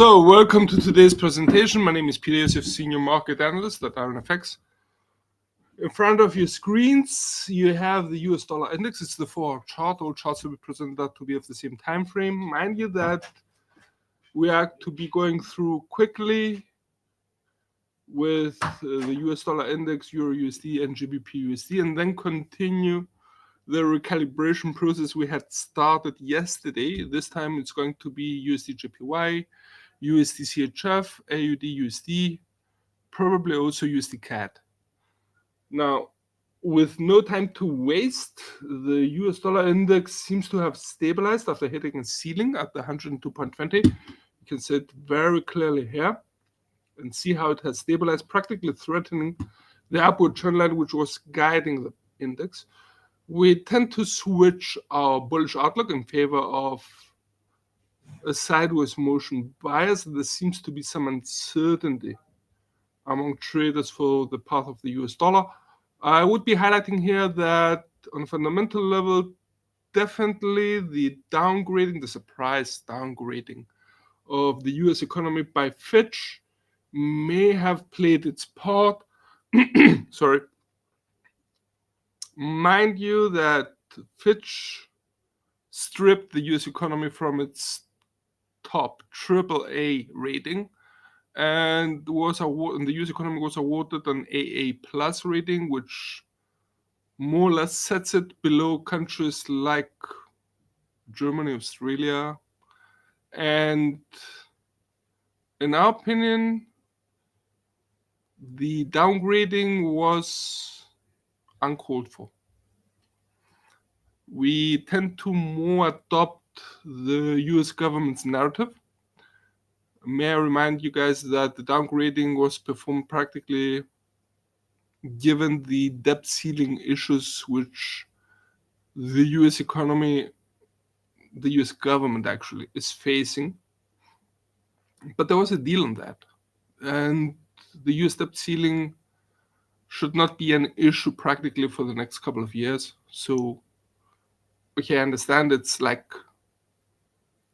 So, welcome to today's presentation. My name is Peter Yosef, Senior Market Analyst at IronFX. In front of your screens, you have the US dollar index. It's the 4-hour chart. All charts will be presented to be of the same time frame. Mind you that we are to be going through quickly with the US dollar index, Euro USD, and GBP USD, and then continue the recalibration process we had started yesterday. This time it's going to be USD JPY, USD CHF, AUD USD, probably also USD CAD. Now, with no time to waste, the US dollar index seems to have stabilized after hitting a ceiling at the 102.20. You can see it very clearly here and see how it has stabilized, practically threatening the upward trend line which was guiding the index. We tend to switch our bullish outlook in favor of a sideways motion bias. There seems to be some uncertainty among traders for the path of the US dollar. I would be highlighting here that on a fundamental level, definitely the downgrading, the surprise downgrading of the US economy by Fitch may have played its part. Sorry. Mind you that Fitch stripped the US economy from its top AAA rating and the US economy was awarded an AA plus rating, which more or less sets it below countries like Germany, Australia, and in our opinion, the downgrading was uncalled for. We tend to more adopt the US government's narrative. May I remind you guys that the downgrading was performed practically given the debt ceiling issues which the US economy, the US government actually, is facing. But there was a deal on that. And the US debt ceiling should not be an issue practically for the next couple of years. So, okay, I understand it's like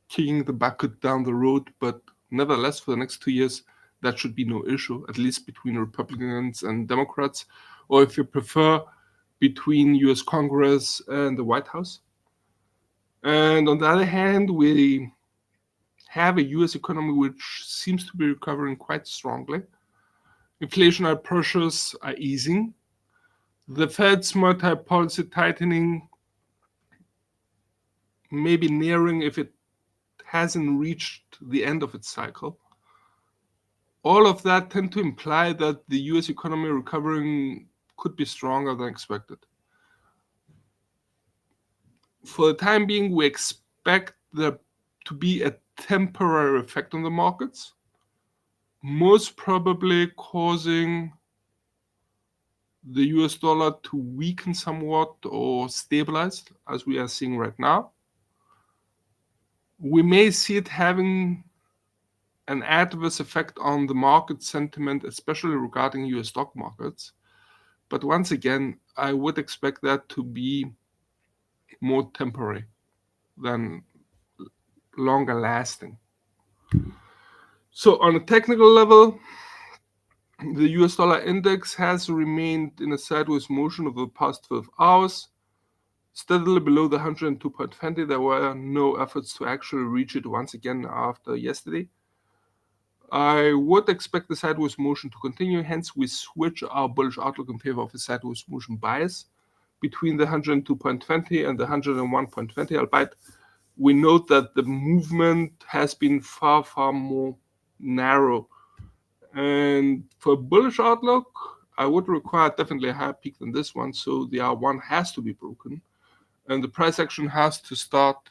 kicking the bucket down the road, but nevertheless, for the next 2 years, that should be no issue, at least between Republicans and Democrats, or if you prefer, between US Congress and the White House. And on the other hand, we have a US economy which seems to be recovering quite strongly. Inflationary pressures are easing. The Fed's monetary policy tightening may be nearing if it hasn't reached the end of its cycle. All of that tend to imply that the US economy recovering could be stronger than expected. For the time being, we expect there to be a temporary effect on the markets, most probably causing the US dollar to weaken somewhat or stabilize, as we are seeing right now. We may see it having an adverse effect on the market sentiment, especially regarding US stock markets. But once again, I would expect that to be more temporary than longer lasting. So on a technical level, the US dollar index has remained in a sideways motion over the past 12 hours, steadily below the 102.20. There were no efforts to actually reach it once again after yesterday. I would expect the sideways motion to continue, hence we switch our bullish outlook in favor of a sideways motion bias between the 102.20 and the 101.20, albeit we note that the movement has been far, far more narrow. And for a bullish outlook, I would require definitely a higher peak than this one, so the R1 has to be broken, and the price action has to start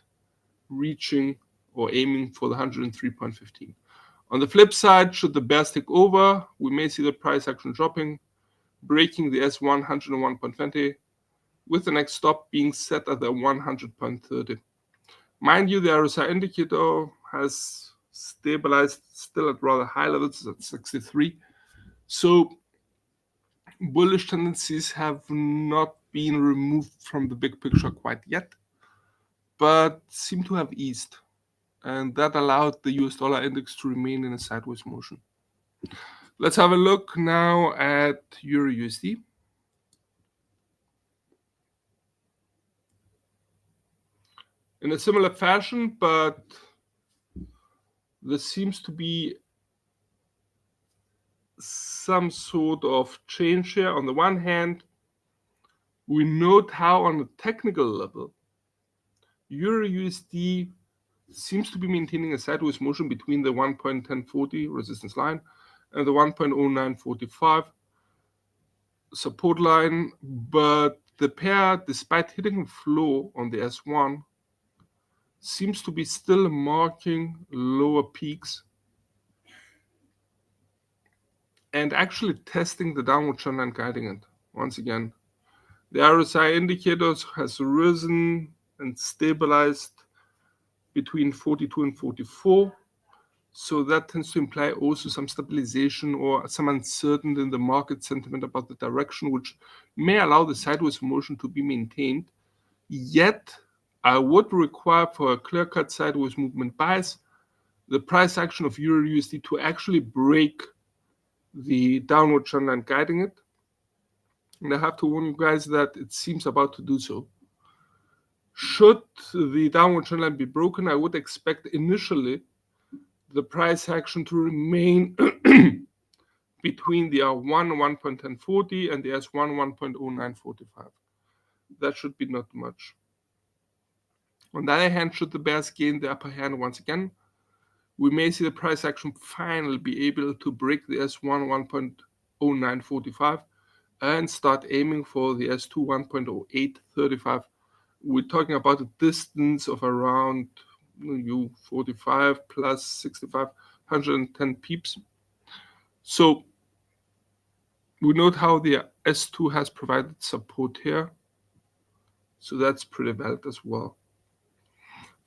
reaching or aiming for the 103.15. On the flip side, should the bears take over, we may see the price action dropping, breaking the S1 101.20, with the next stop being set at the 100.30. Mind you, the RSI indicator has stabilized still at rather high levels at 63. So bullish tendencies have not been removed from the big picture quite yet, but seem to have eased. and that allowed the US dollar index to remain in a sideways motion. Let's have a look now at Euro USD. In a similar fashion, but there seems to be some sort of change here. On the one hand, we note how on a technical level, Euro USD seems to be maintaining a sideways motion between the 1.1040 resistance line and the 1.0945 support line, but the pair, despite hitting the floor on the S1, seems to be still marking lower peaks and actually testing the downward trend line guiding it. Once again, the RSI indicators has risen and stabilized between 42 and 44. So that tends to imply also some stabilization or some uncertainty in the market sentiment about the direction, which may allow the sideways motion to be maintained. Yet, I would require for a clear-cut sideways movement bias, the price action of Euro USD to actually break the downward trend line guiding it. And I have to warn you guys that it seems about to do so. Should the downward trend line be broken, I would expect initially the price action to remain between the R1 1.1040 and the S1 1.0945. That should be not much. On the other hand, should the bears gain the upper hand once again, we may see the price action finally be able to break the S1 1.0945 and start aiming for the S2 1.0835. We're talking about a distance of around 45 plus 65, 110 pips. So we note how the S2 has provided support here. So that's pretty valid as well.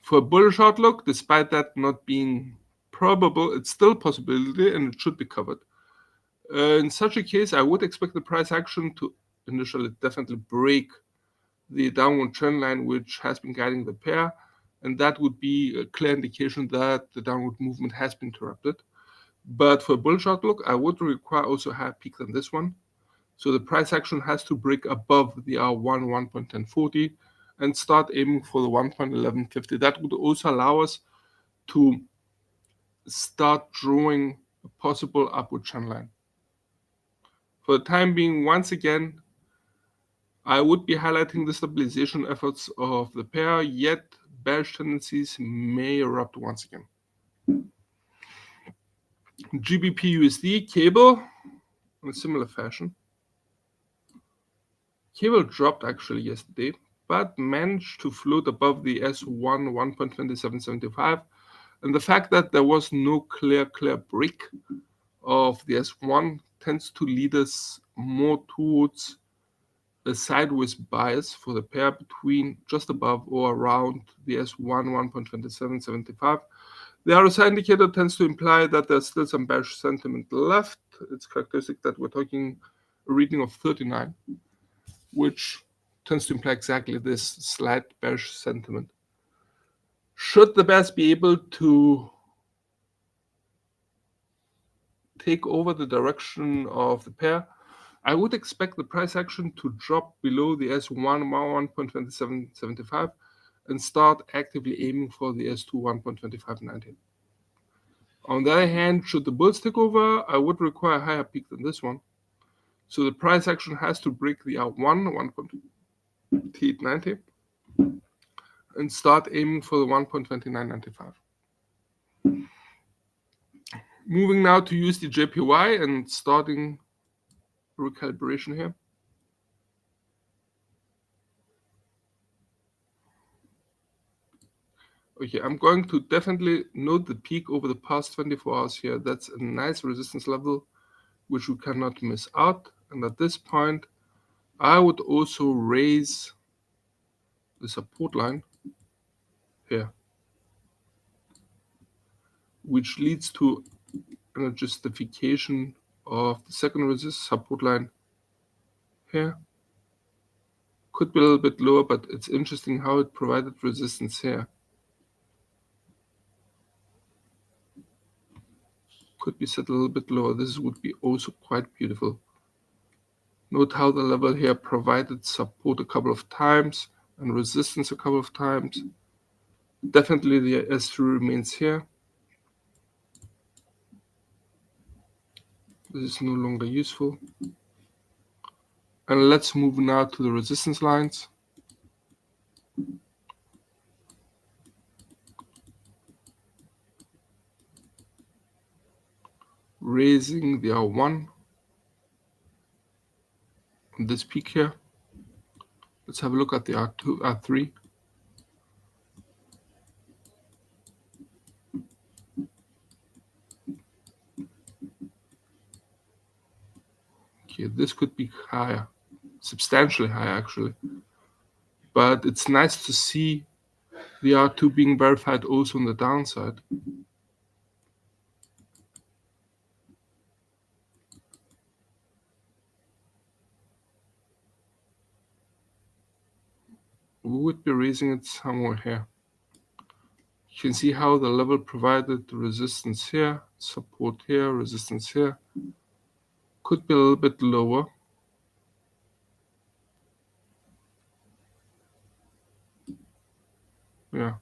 For a bullish outlook, despite that not being probable, it's still a possibility and it should be covered. In such a case, I would expect the price action to initially definitely break the downward trend line, which has been guiding the pair, and that would be a clear indication that the downward movement has been interrupted. But for a bullish outlook, I would require also a higher peak than this one. So the price action has to break above the R1 1.1040 and start aiming for the 1.1150. That would also allow us to start drawing a possible upward trend line. For the time being, once again, I would be highlighting the stabilization efforts of the pair, yet bearish tendencies may erupt once again. GBP USD cable in a similar fashion. Cable dropped actually yesterday, but managed to float above the S1 1.2775. And the fact that there was no clear break of the S1 tends to lead us more towards a sideways bias for the pair between just above or around the S1 1.2775. The RSI indicator tends to imply that there's still some bearish sentiment left. It's characteristic that we're talking a reading of 39, which tends to imply exactly this slight bearish sentiment. Should the bears be able to take over the direction of the pair, I would expect the price action to drop below the S1 1.2775 and start actively aiming for the S2 1.2590. On the other hand, should the bulls take over, I would require a higher peak than this one. So the price action has to break the R1 1.2890 and start aiming for the 1.2995. Moving now to USD JPY and starting recalibration here. Okay, I'm going to definitely note the peak over the past 24 hours here. That's a nice resistance level, which we cannot miss out. And at this point, I would also raise the support line here, which leads to a justification of the second resist support line here. Could be a little bit lower, but it's interesting how it provided resistance here. could be set a little bit lower. This would be also quite beautiful. Note how the level here provided support a couple of times and resistance a couple of times. Definitely the S3 remains here. This is no longer useful. And let's move now to the resistance lines. Raising the R1 on this peak here. Let's have a look at the R2, R3. Okay, this could be higher, substantially higher actually. But it's nice to see the R2 being verified also on the downside. We would be raising it somewhere here. You can see how the level provided the resistance here, support here, resistance here. Could be a little bit lower. Yeah.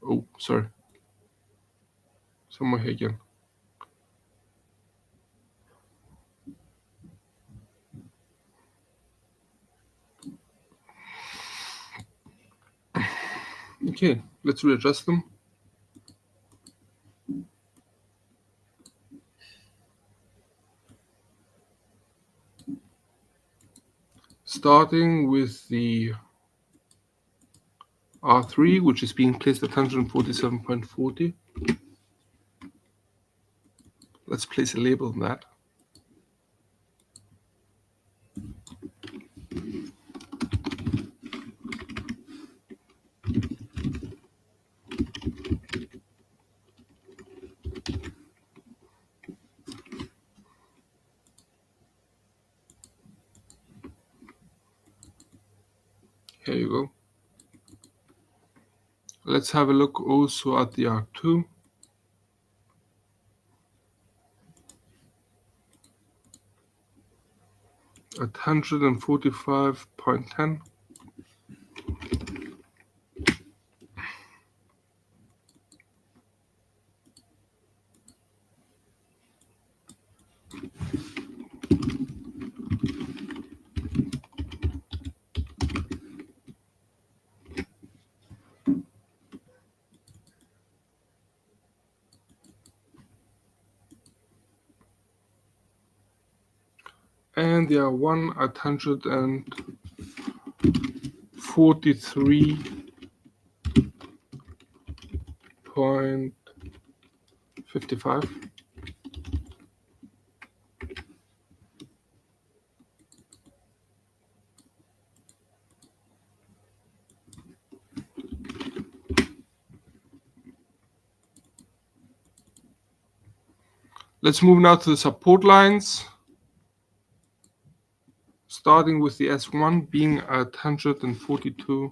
Oh, sorry. Somewhere here again. Okay, let's readjust them. Starting with the R3, which is being placed at 147.40. Let's place a label on that. Here you go. Let's have a look also at the R2. At 145.10. And the R1 at 143.55. Let's move now to the support lines. Starting with the S1 being at 142.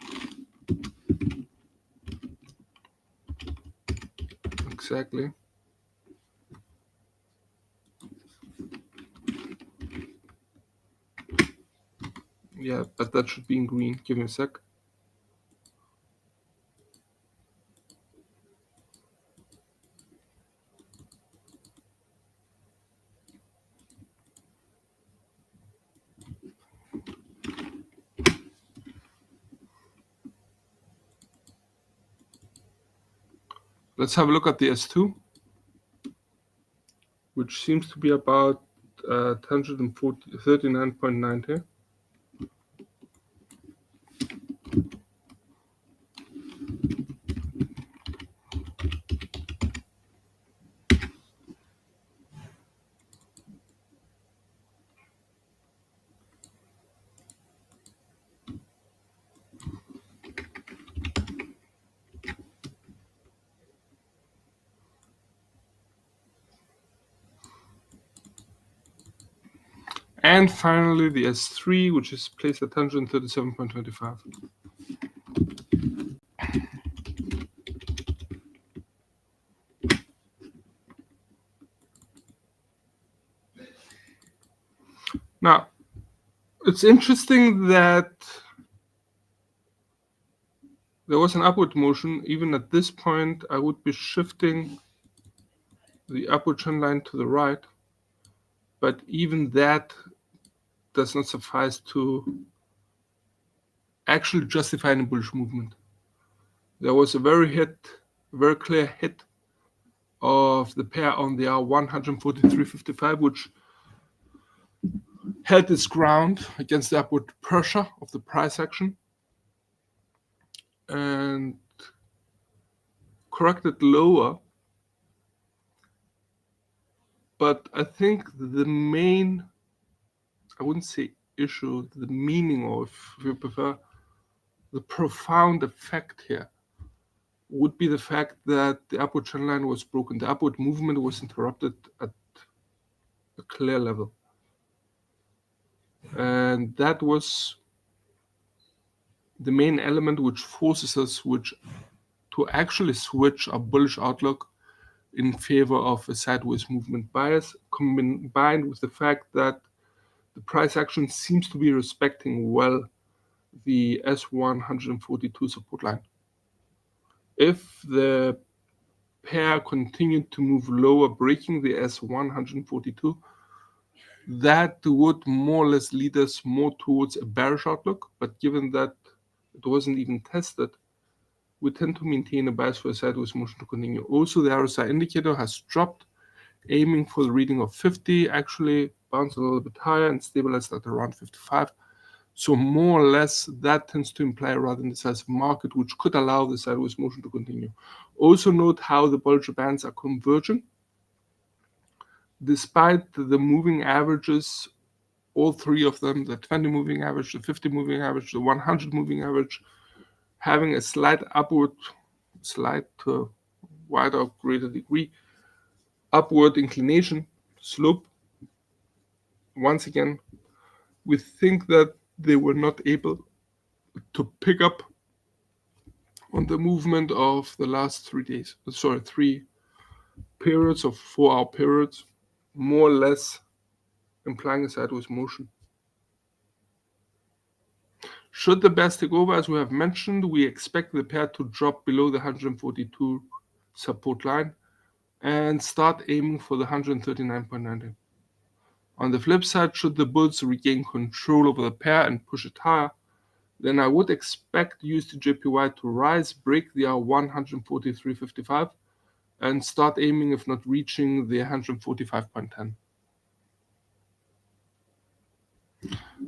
Exactly. Yeah, but that should be in green. Give me a sec. Let's have a look at the S2, which seems to be about 139.90. And finally the S3, which is placed at 137.25. Now, it's interesting that there was an upward motion. Even at this point, I would be shifting the upward trend line to the right, but even that does not suffice to actually justify any bullish movement. There was a very clear hit of the pair on the R143.55, which held its ground against the upward pressure of the price action and corrected lower. But I think the main, I wouldn't say issue, the meaning, or if you prefer, the profound effect here would be the fact that the upward trend line was broken. The upward movement was interrupted at a clear level. And that was the main element which forces us to actually switch our bullish outlook in favor of a sideways movement bias, combined with the fact that the price action seems to be respecting well the S142 support line. If the pair continued to move lower, breaking the S142, that would more or less lead us more towards a bearish outlook. But given that it wasn't even tested, we tend to maintain a bias for a sideways motion to continue. Also, the RSI indicator has dropped, aiming for the reading of 50, actually bounced a little bit higher and stabilized at around 55. So more or less, that tends to imply a rather indecisive market, which could allow the sideways motion to continue. Also note how the Bollinger Bands are converging. Despite the moving averages, all three of them, the 20 moving average, the 50 moving average, the 100 moving average, having a slight upward, slight to a wider or greater degree, upward inclination slope. Once again, we think that they were not able to pick up on the movement of the last 3 days. Sorry, 3 periods of 4-hour periods, more or less implying a sideways motion. Should the bears take over, as we have mentioned, we expect the pair to drop below the 142 support line and start aiming for the 139.90. On the flip side, should the bulls regain control over the pair and push it higher, then I would expect USDJPY to rise, break the R143.55, and start aiming, if not reaching, the 145.10.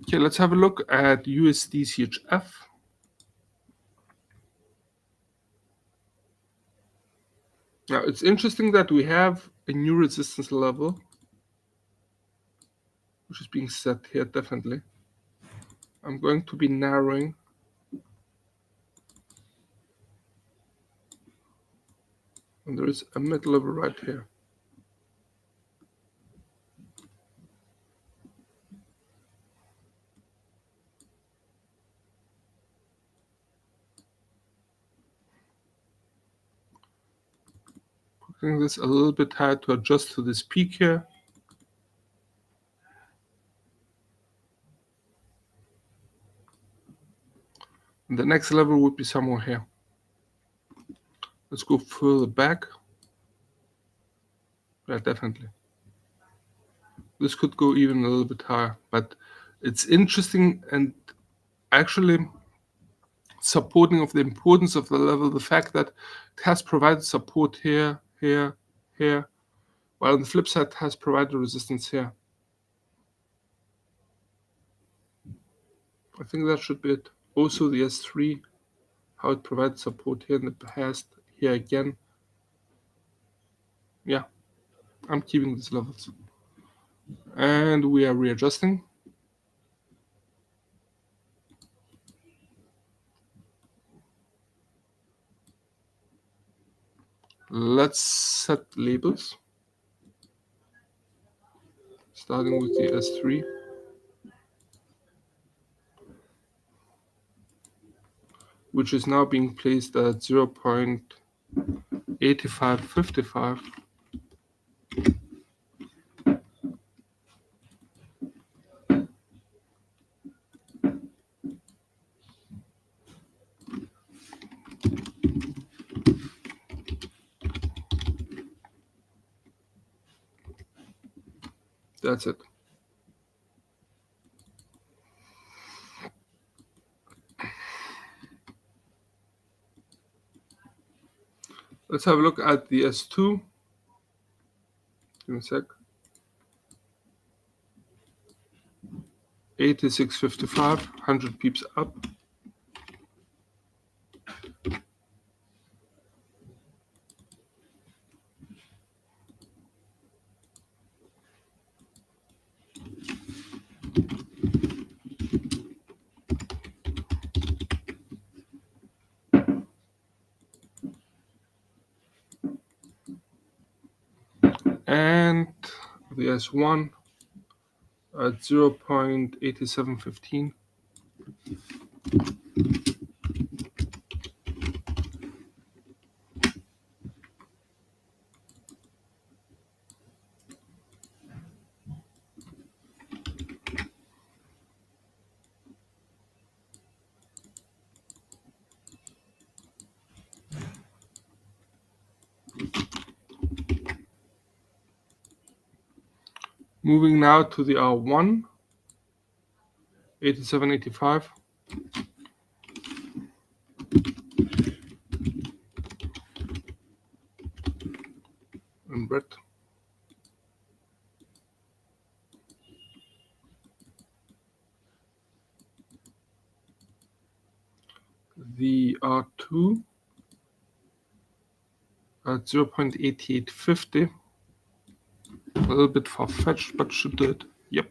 Okay, let's have a look at USD CHF. Now, it's interesting that we have a new resistance level, which is being set here definitely. I'm going to be narrowing. And there is a mid-level right here. Putting this a little bit higher to adjust to this peak here. And the next level would be somewhere here. Let's go further back. Yeah, definitely. This could go even a little bit higher, but it's interesting and actually supporting of the importance of the level, the fact that it has provided support here, here, here, while on the flip side it has provided resistance here. I think that should be it. Also the S3, how it provides support here in the past, here again. Yeah, I'm keeping these levels. And we are readjusting. Let's set labels. Starting with the S3. Which is now being placed at 0.8555. That's it. Let's have a look at the S2. Give me a sec. 86.55, 100 pips up. And the S1 at 0.8715. Moving now to the R1, 87.85. And red. The R2 at 0.8850. A little bit far-fetched, but should do it. Yep.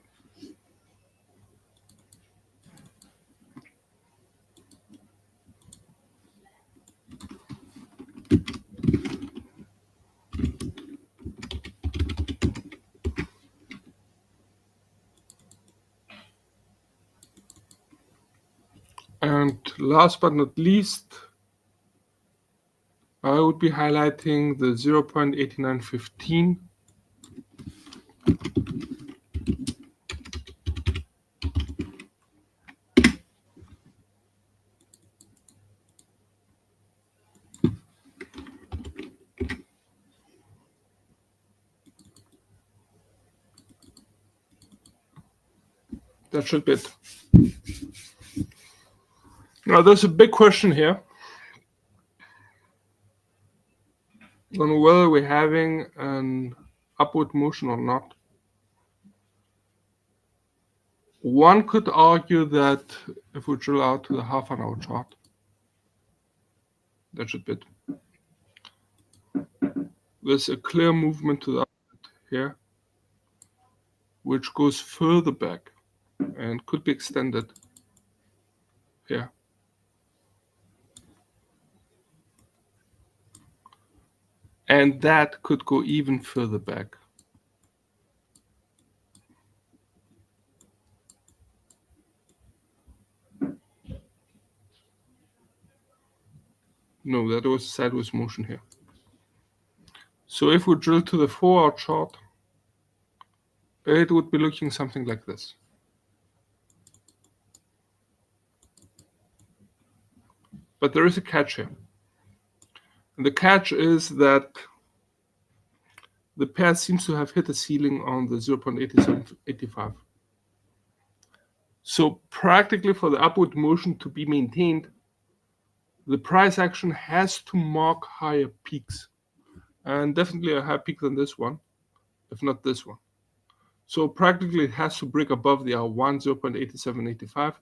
And last but not least, I would be highlighting the 0.8915. That should be it. Now, there's a big question here on whether we're having an upward motion or not. One could argue that if we drill out to the half-an-hour chart, that should be it. There's a clear movement to the upside here, which goes further back and could be extended here. And that could go even further back. No, that was sideways motion here. So if we drill to the 4-hour chart, it would be looking something like this. But there is a catch here. And the catch is that the pair seems to have hit a ceiling on the 0.8785. So practically for the upward motion to be maintained, the price action has to mark higher peaks. And definitely a higher peak than this one, if not this one. So practically it has to break above the R1 0.8785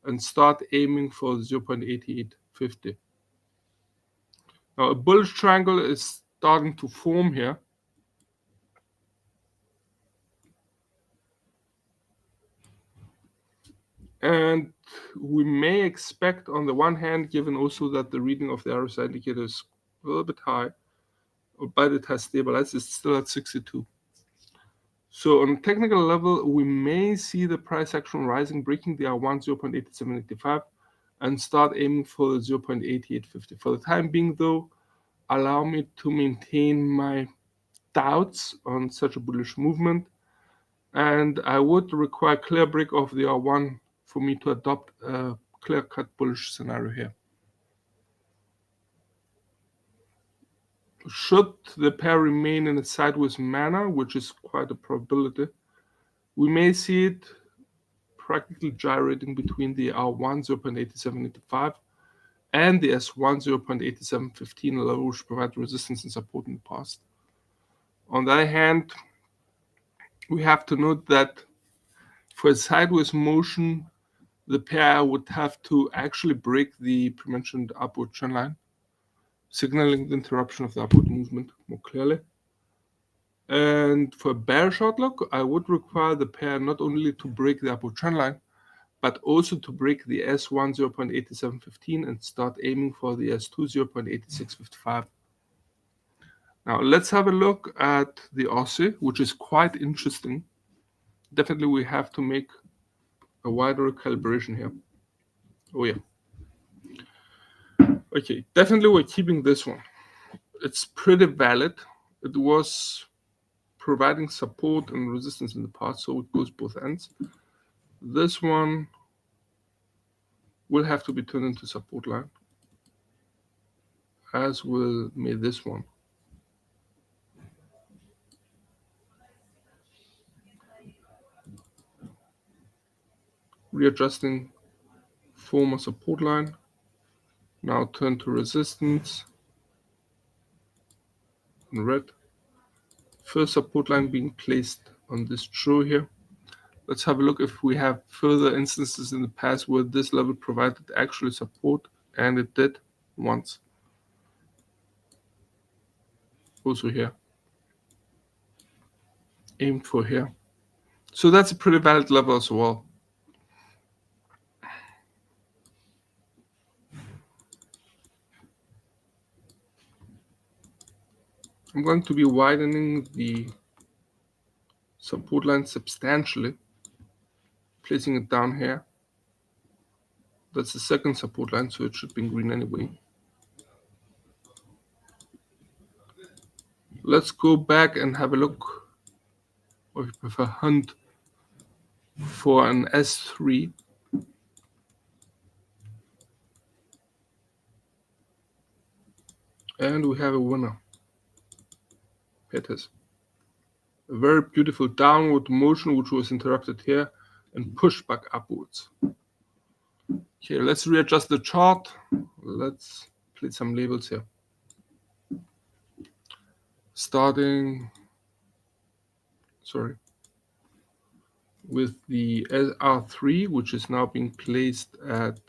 and start aiming for 0.8850. Now a bullish triangle is starting to form here. And we may expect, on the one hand, given also that the reading of the RSI indicator is a little bit high, but it has stabilized, it's still at 62. So on a technical level, we may see the price action rising, breaking the R1 0.8785 and start aiming for the 0.8850. For the time being, though, allow me to maintain my doubts on such a bullish movement, and I would require clear break of the R1 for me to adopt a clear-cut bullish scenario here. Should the pair remain in a sideways manner, which is quite a probability, we may see it practically gyrating between the R1 0.8785 and the S1 0.8715 level, which provide resistance and support in the past. On the other hand, we have to note that for a sideways motion, the pair would have to actually break the prementioned upward trend line, signaling the interruption of the upward movement more clearly. And for a bearish outlook, I would require the pair not only to break the upward trend line, but also to break the S1 0.8715 and start aiming for the S2 0.8655. Now let's have a look at the Aussie, which is quite interesting. Definitely we have to make a wider calibration here. Oh yeah. Okay, definitely we're keeping this one. It's pretty valid. It was providing support and resistance in the past, so it goes both ends. This one will have to be turned into support line, as will this one. Readjusting former support line, now turn to resistance in red. First support line being placed on this true here. Let's have a look if we have further instances in the past where this level provided actual support, and it did once. Also here. Aimed for here. So that's a pretty valid level as well. I'm going to be widening the support line substantially, placing it down here. That's the second support line, so it should be in green anyway. Let's go back and have a look, or if you prefer, hunt for an S3. And we have a winner. Here it is. A very beautiful downward motion, which was interrupted here and pushed back upwards. Okay, let's readjust the chart. Let's place some labels here. Starting, with the R3, which is now being placed at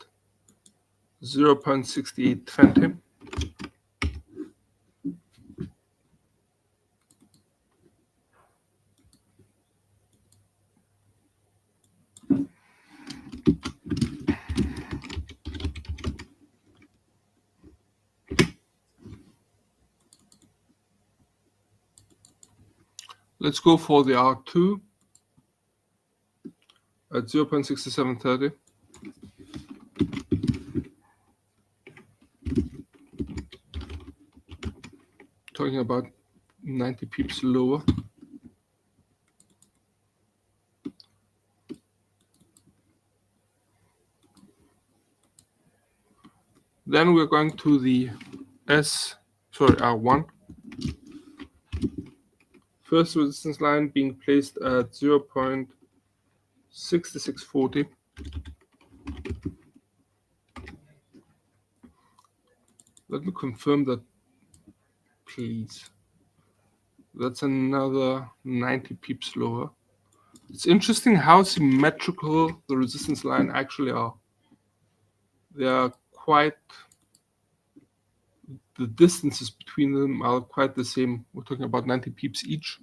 0.6820. Let's go for the R2 at 0.6730. Talking about 90 pips lower. Then we're going to the R1. First resistance line being placed at 0.6640. Let me confirm that, please. That's another 90 pips lower. It's interesting how symmetrical the resistance line actually are. They are quite, the distances between them are quite the same. We're talking about 90 pips each,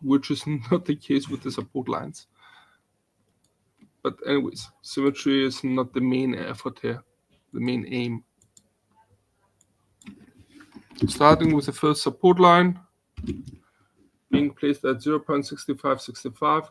which is not the case with the support lines. But anyways, symmetry is not the main effort here, the main aim. Starting with the first support line, being placed at 0.6565.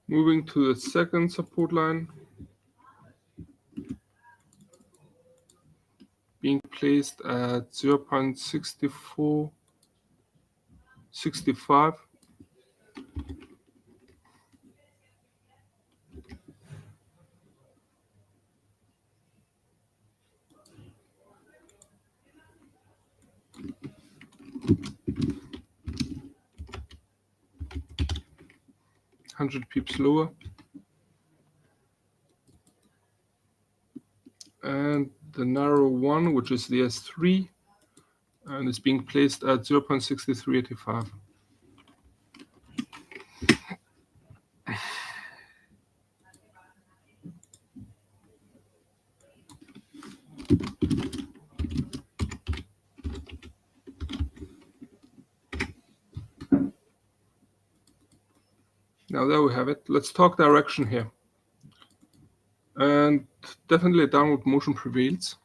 Moving to the second support line, being placed at 0.6465. $100 pips lower. And the narrow one, which is the S3, and it's being placed at 0.6385. Now there we have it. Let's talk direction here. And definitely a downward motion prevails.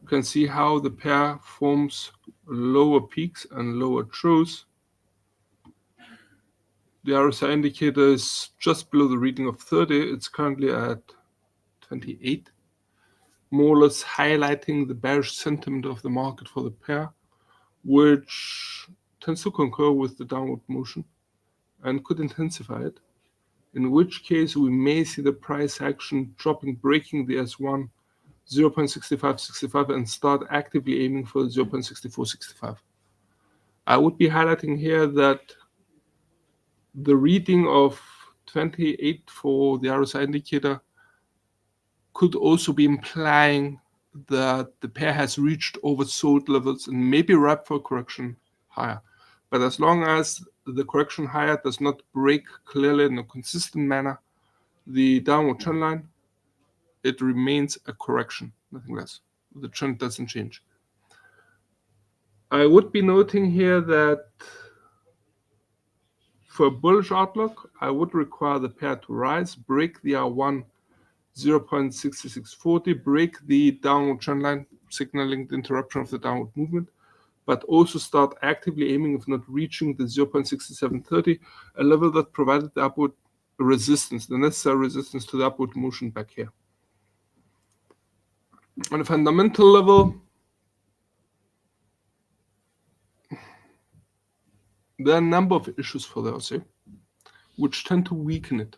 You can see how the pair forms lower peaks and lower troughs. The RSI indicator is just below the reading of 30. It's currently at 28, more or less highlighting the bearish sentiment of the market for the pair, which tends to concur with the downward motion and could intensify it, in which case we may see the price action dropping, breaking the S1 0.6565 and start actively aiming for 0.6465. I would be highlighting here that the reading of 28 for the RSI indicator could also be implying that the pair has reached oversold levels and may be ripe for a correction higher. But as long as the correction higher does not break clearly in a consistent manner the downward trend line, it remains a correction, nothing less. The trend doesn't change. I would be noting here that for a bullish outlook, I would require the pair to rise, break the R1 0.6640, break the downward trend line, signaling the interruption of the downward movement, but also start actively aiming, if not reaching, the 0.6730, a level that provided the upward resistance, the necessary resistance to the upward motion back here. On a fundamental level, there are a number of issues for the Aussie which tend to weaken it.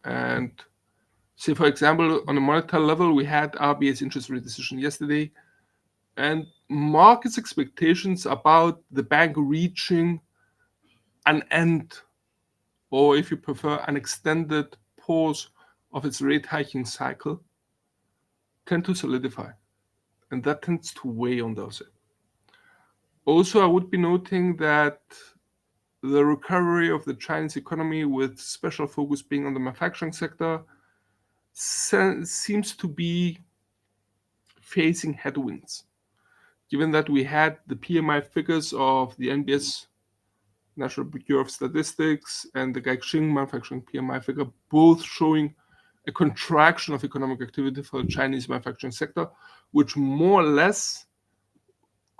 And say, for example, on a monetary level, we had RBA's interest rate decision yesterday, and markets' expectations about the bank reaching an end, or if you prefer, an extended pause of its rate hiking cycle, tend to solidify. And that tends to weigh on the Aussie. Also, I would be noting that the recovery of the Chinese economy, with special focus being on the manufacturing sector, seems to be facing headwinds, given that we had the PMI figures of the NBS, National Bureau of Statistics, and the Gaixing manufacturing PMI figure, both showing a contraction of economic activity for the Chinese manufacturing sector, which more or less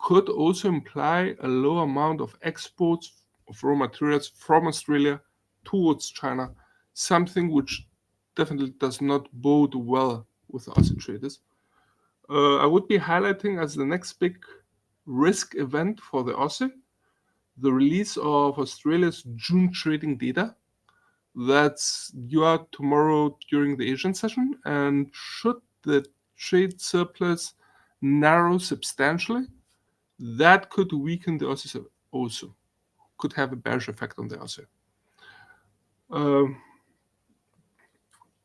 could also imply a low amount of exports of raw materials from Australia towards China, something which definitely does not bode well with the Aussie traders. I would be highlighting as the next big risk event for the Aussie the release of Australia's June trading data. That's due out tomorrow during the Asian session, and should the trade surplus narrow substantially, that could weaken the Aussie also, could have a bearish effect on the Aussie.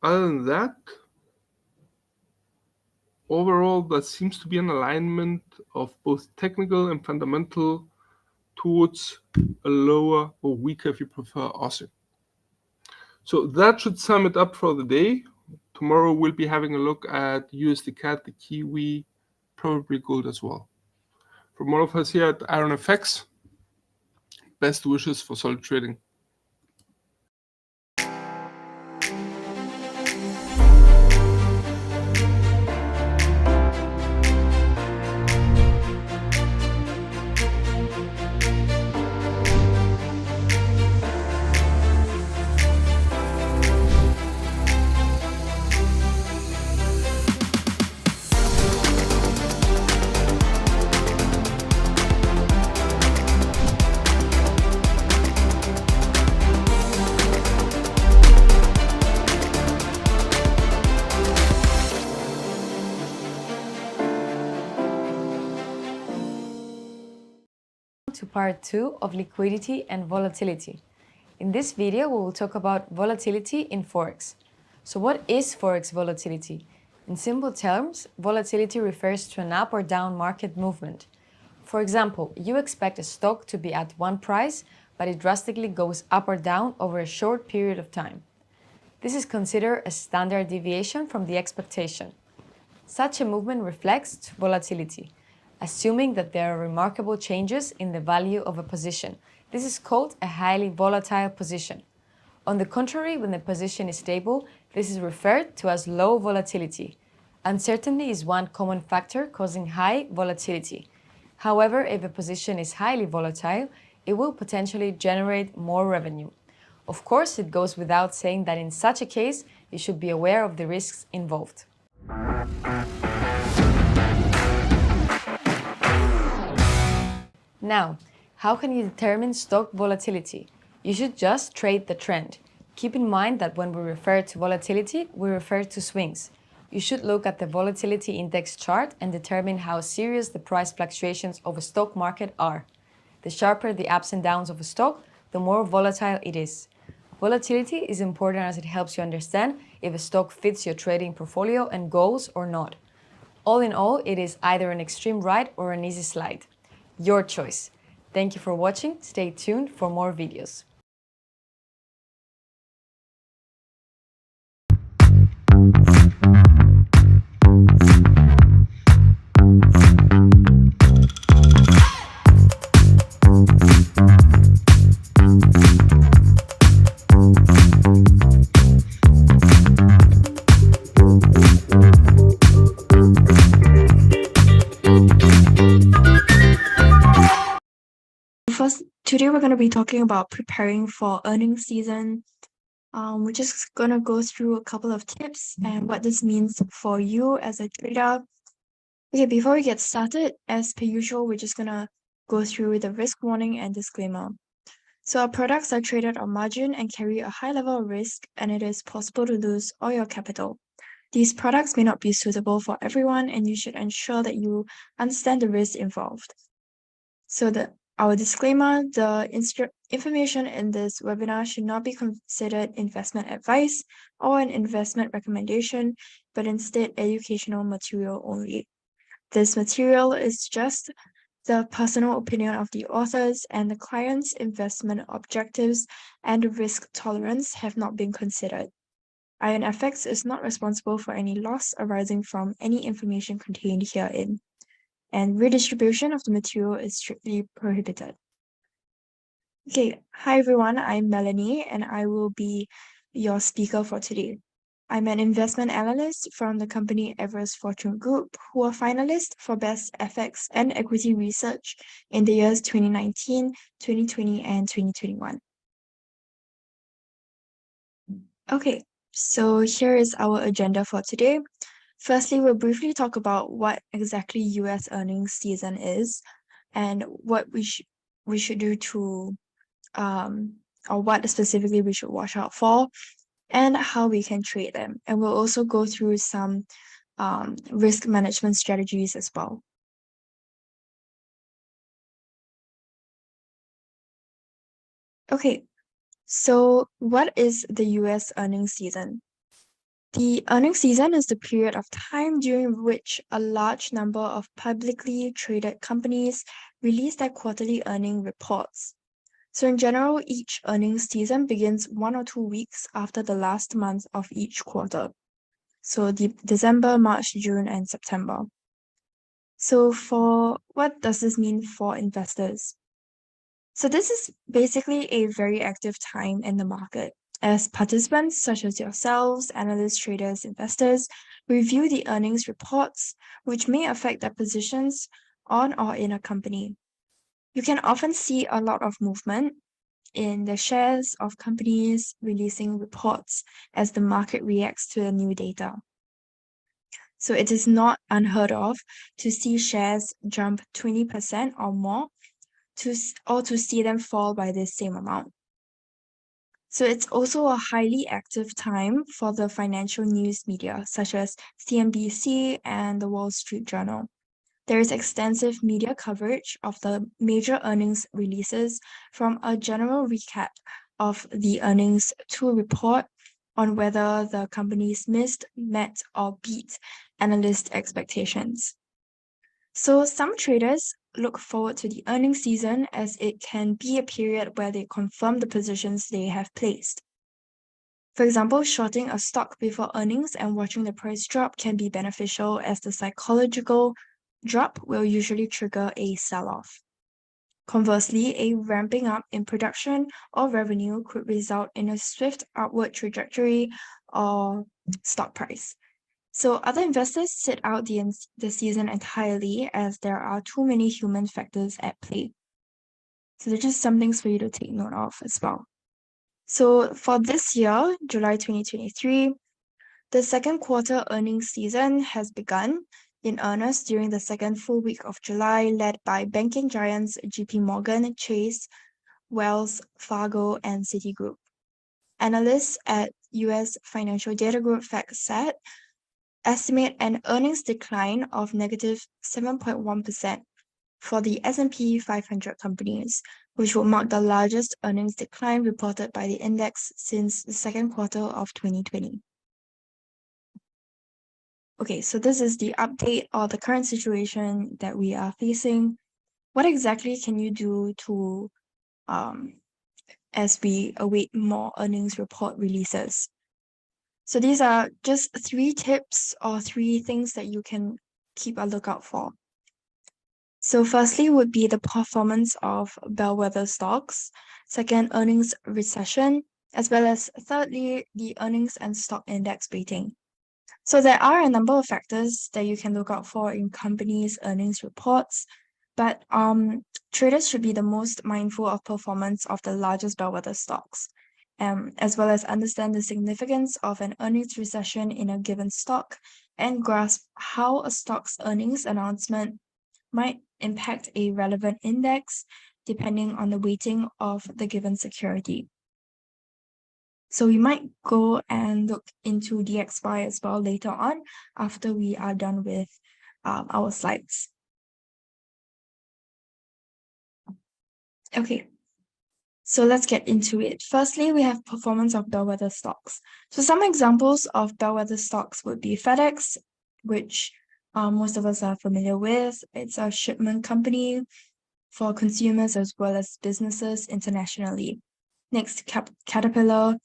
Other than that, overall, there seems to be an alignment of both technical and fundamental towards a lower or weaker, if you prefer, Aussie. So that should sum it up for the day. Tomorrow we'll be having a look at USD CAD, the Kiwi, probably gold as well. From all of us here at IronFX, best wishes for solid trading. to part 2 of liquidity and volatility. In this video, we will talk about volatility in Forex. So what is Forex volatility? In simple terms, volatility refers to an up or down market movement. For example, you expect a stock to be at one price, but it drastically goes up or down over a short period of time. This is considered a standard deviation from the expectation. Such a movement reflects volatility, assuming that there are remarkable changes in the value of a position. This is called a highly volatile position. On the contrary, when the position is stable, this is referred to as low volatility. Uncertainty is one common factor causing high volatility. However, if a position is highly volatile, it will potentially generate more revenue. Of course, it goes without saying that in such a case, you should be aware of the risks involved. Now, how can you determine stock volatility? You should just trade the trend. Keep in mind that when we refer to volatility, we refer to swings. You should look at the volatility index chart and determine how serious the price fluctuations of a stock market are. The sharper the ups and downs of a stock, the more volatile it is. Volatility is important as it helps you understand if a stock fits your trading portfolio and goals or not. All in all, it is either an extreme ride or an easy slide. Your choice. Thank you for watching. Stay tuned for more videos. Today we're going to be talking about preparing for earnings season. We're just going to go through a couple of tips and what this means for you as a trader. Okay, before we get started, as per usual, we're just going to go through the risk warning and disclaimer. So our products are traded on margin and carry a high level of risk, and it is possible to lose all your capital. These products may not be suitable for everyone, and you should ensure that you understand the risks involved. So our disclaimer, the information in this webinar should not be considered investment advice or an investment recommendation, but instead educational material only. This material is just the personal opinion of the authors, and the client's investment objectives and risk tolerance have not been considered. IronFX is not responsible for any loss arising from any information contained herein, and redistribution of the material is strictly prohibited. Okay, hi everyone, I'm Melanie and I will be your speaker for today. I'm an investment analyst from the company Everest Fortune Group, who are finalists for Best FX and Equity Research in the years 2019, 2020, and 2021. Okay, so here is our agenda for today. Firstly, we'll briefly talk about what exactly US earnings season is and what we should do to or what specifically we should watch out for, and how we can trade them. And we'll also go through some risk management strategies as well. Okay, so what is the US earnings season? The earnings season is the period of time during which a large number of publicly traded companies release their quarterly earning reports. So in general, each earnings season begins 1 or 2 weeks after the last month of each quarter. So December, March, June, and September. So what does this mean for investors? So this is basically a very active time in the market, as participants such as yourselves, analysts, traders, investors, review the earnings reports, which may affect their positions on or in a company. You can often see a lot of movement in the shares of companies releasing reports as the market reacts to the new data. So it is not unheard of to see shares jump 20% or more, or to see them fall by the same amount. So it's also a highly active time for the financial news media, such as CNBC and the Wall Street Journal. There is extensive media coverage of the major earnings releases, from a general recap of the earnings to a report on whether the companies missed, met, or beat analyst expectations. So some traders look forward to the earnings season, as it can be a period where they confirm the positions they have placed. For example, shorting a stock before earnings and watching the price drop can be beneficial, as the psychological drop will usually trigger a sell-off. Conversely, a ramping up in production or revenue could result in a swift upward trajectory or stock price. So other investors sit out the season entirely, as there are too many human factors at play. So there's just some things for you to take note of as well. So for this year, July 2023, the second quarter earnings season has begun in earnest during the second full week of July, led by banking giants JP Morgan, Chase, Wells Fargo, and Citigroup. Analysts at US financial data group FactSet estimate an earnings decline of negative 7.1% for the S&P 500 companies, which will mark the largest earnings decline reported by the index since the second quarter of 2020. Okay, so this is the update or the current situation that we are facing. What exactly can you do to, as we await more earnings report releases? So these are just 3 tips or 3 things that you can keep a lookout for. So firstly would be the performance of bellwether stocks. Second, earnings recession, as well as thirdly, the earnings and stock index weighting. So there are a number of factors that you can look out for in companies' earnings reports, but traders should be the most mindful of performance of the largest bellwether stocks, as well as understand the significance of an earnings recession in a given stock and grasp how a stock's earnings announcement might impact a relevant index depending on the weighting of the given security. So we might go and look into DXY as well later on after we are done with our slides. Okay, so let's get into it. Firstly, we have performance of bellwether stocks. So some examples of bellwether stocks would be FedEx, which most of us are familiar with. It's a shipment company for consumers as well as businesses internationally. Next, Caterpillar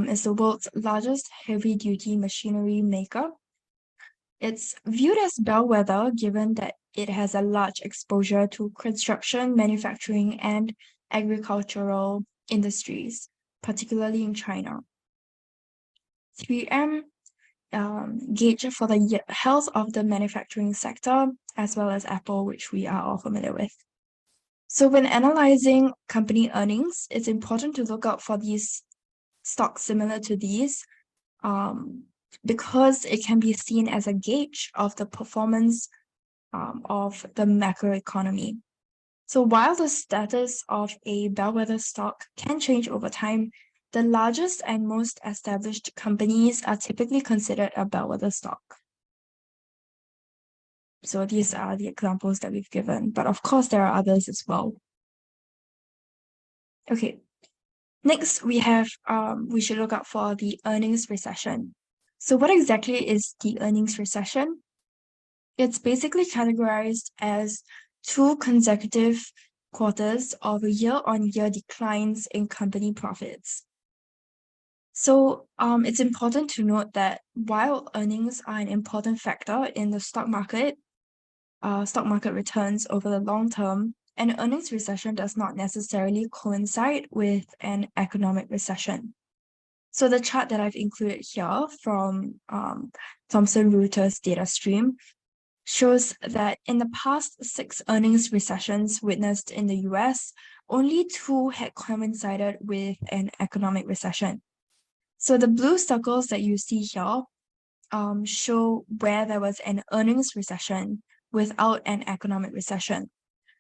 is the world's largest heavy-duty machinery maker. It's viewed as bellwether given that it has a large exposure to construction, manufacturing, and agricultural industries, particularly in China. 3M, gauge for the health of the manufacturing sector, as well as Apple, which we are all familiar with. So when analyzing company earnings, it's important to look out for these stocks similar to these, because it can be seen as a gauge of the performance of the macroeconomy. So while the status of a bellwether stock can change over time, the largest and most established companies are typically considered a bellwether stock. So these are the examples that we've given, but of course there are others as well. Okay, next we have, we should look out for the earnings recession. So what exactly is the earnings recession? It's basically categorized as 2 consecutive quarters of year-on-year declines in company profits. So it's important to note that while earnings are an important factor in the stock market returns over the long term, an earnings recession does not necessarily coincide with an economic recession. So the chart that I've included here from Thomson Reuters data stream shows that in the past 6 earnings recessions witnessed in the US, only 2 had coincided with an economic recession. So the blue circles that you see here show where there was an earnings recession without an economic recession,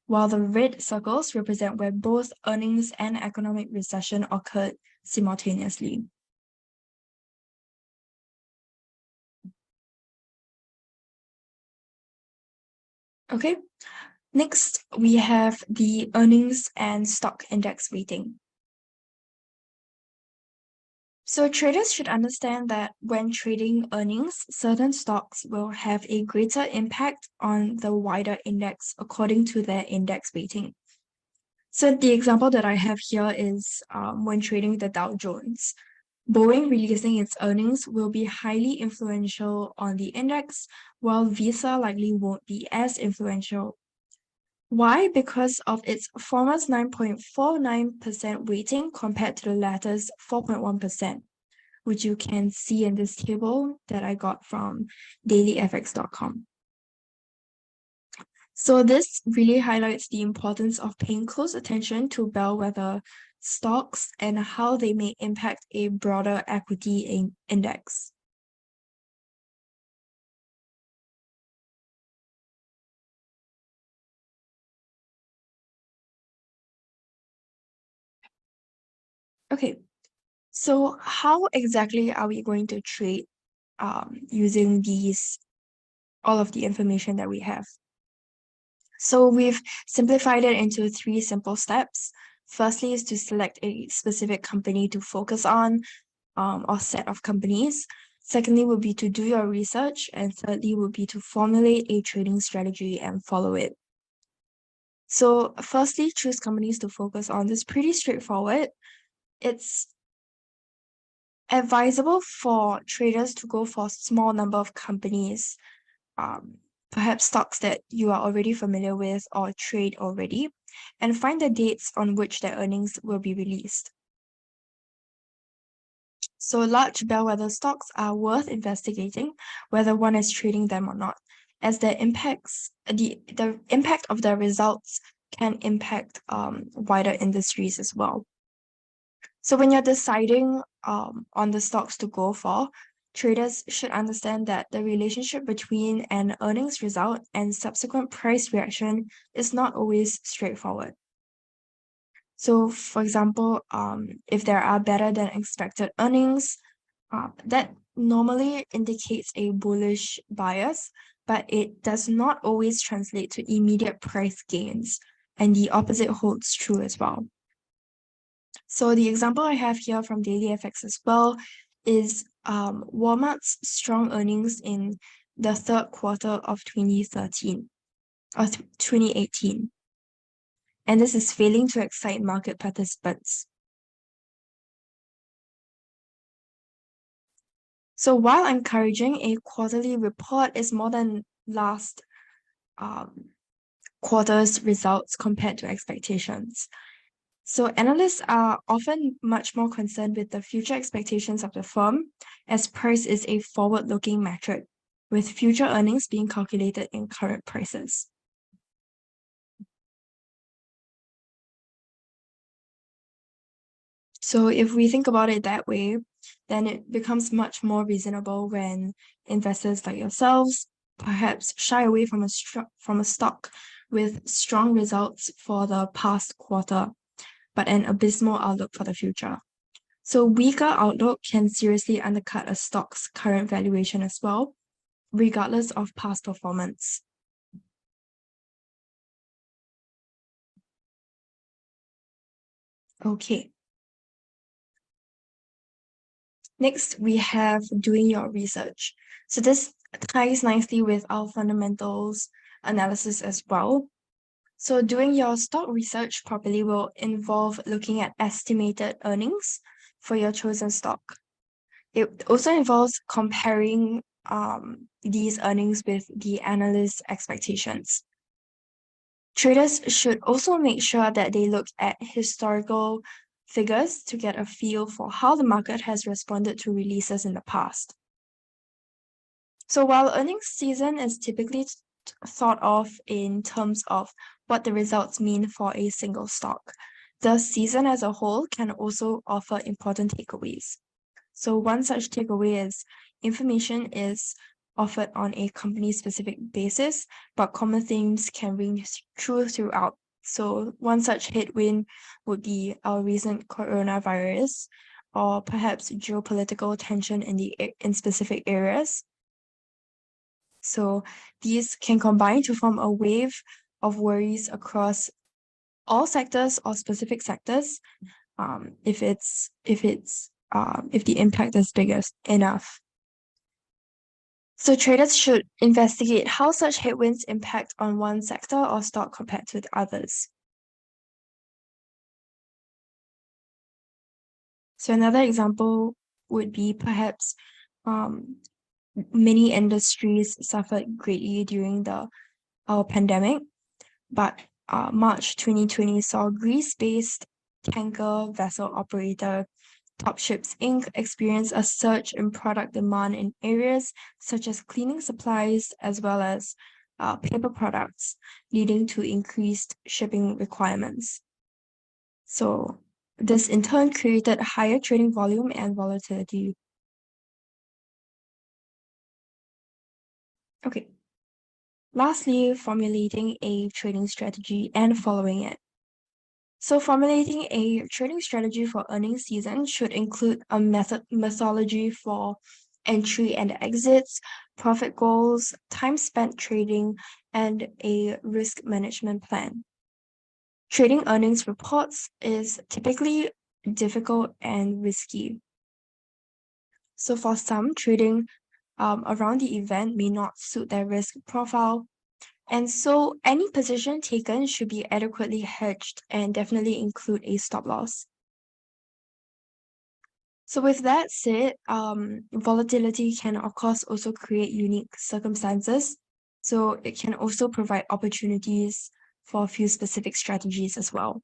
while the red circles represent where both earnings and economic recession occurred simultaneously. Okay, next we have the earnings and stock index weighting. So traders should understand that when trading earnings, certain stocks will have a greater impact on the wider index according to their index weighting. So the example that I have here is when trading the Dow Jones. Boeing releasing its earnings will be highly influential on the index, while Visa likely won't be as influential. Why? Because of its former's 9.49% weighting compared to the latter's 4.1%, which you can see in this table that I got from dailyfx.com. So this really highlights the importance of paying close attention to bellwether stocks and how they may impact a broader equity index. Okay, so how exactly are we going to trade using all of the information that we have? So we've simplified it into 3 simple steps. Firstly is to select a specific company to focus on, or set of companies. Secondly would be to do your research, and thirdly would be to formulate a trading strategy and follow it. So firstly, choose companies to focus on. This is pretty straightforward. It's advisable for traders to go for a small number of companies, perhaps stocks that you are already familiar with or trade already, and find the dates on which their earnings will be released. So large bellwether stocks are worth investigating whether one is trading them or not, as the impact of their results can impact wider industries as well. So when you're deciding on the stocks to go for, traders should understand that the relationship between an earnings result and subsequent price reaction is not always straightforward. So for example, if there are better than expected earnings, that normally indicates a bullish bias, but it does not always translate to immediate price gains, and the opposite holds true as well. So the example I have here from DailyFX as well is Walmart's strong earnings in the third quarter of 2013 or 2018. And this is failing to excite market participants. So while encouraging, a quarterly report is more than last quarter's results compared to expectations. So analysts are often much more concerned with the future expectations of the firm, as price is a forward-looking metric, with future earnings being calculated in current prices. So if we think about it that way, then it becomes much more reasonable when investors like yourselves perhaps shy away from a stock with strong results for the past quarter, but an abysmal outlook for the future. So weaker outlook can seriously undercut a stock's current valuation as well, regardless of past performance. Okay. Next, we have doing your research. So this ties nicely with our fundamentals analysis as well. So doing your stock research properly will involve looking at estimated earnings for your chosen stock. It also involves comparing these earnings with the analyst's expectations. Traders should also make sure that they look at historical figures to get a feel for how the market has responded to releases in the past. So while earnings season is typically thought of in terms of what the results mean for a single stock, the season as a whole can also offer important takeaways. So one such takeaway is information is offered on a company-specific basis, but common themes can ring true throughout. So one such headwind would be our recent coronavirus, or perhaps geopolitical tension in specific areas. So these can combine to form a wave of worries across all sectors or specific sectors, if the impact is big enough. So traders should investigate how such headwinds impact on one sector or stock compared with others. So another example would be perhaps many industries suffered greatly during our pandemic, but March 2020 saw Greece-based tanker vessel operator Topships Inc. experience a surge in product demand in areas such as cleaning supplies as well as paper products, leading to increased shipping requirements. So this in turn created higher trading volume and volatility. Okay. Lastly, formulating a trading strategy and following it. So formulating a trading strategy for earnings season should include a methodology for entry and exits, profit goals, time spent trading, and a risk management plan. Trading earnings reports is typically difficult and risky. So for some, trading around the event may not suit their risk profile. And so any position taken should be adequately hedged and definitely include a stop loss. So with that said, volatility can of course also create unique circumstances. So it can also provide opportunities for a few specific strategies as well.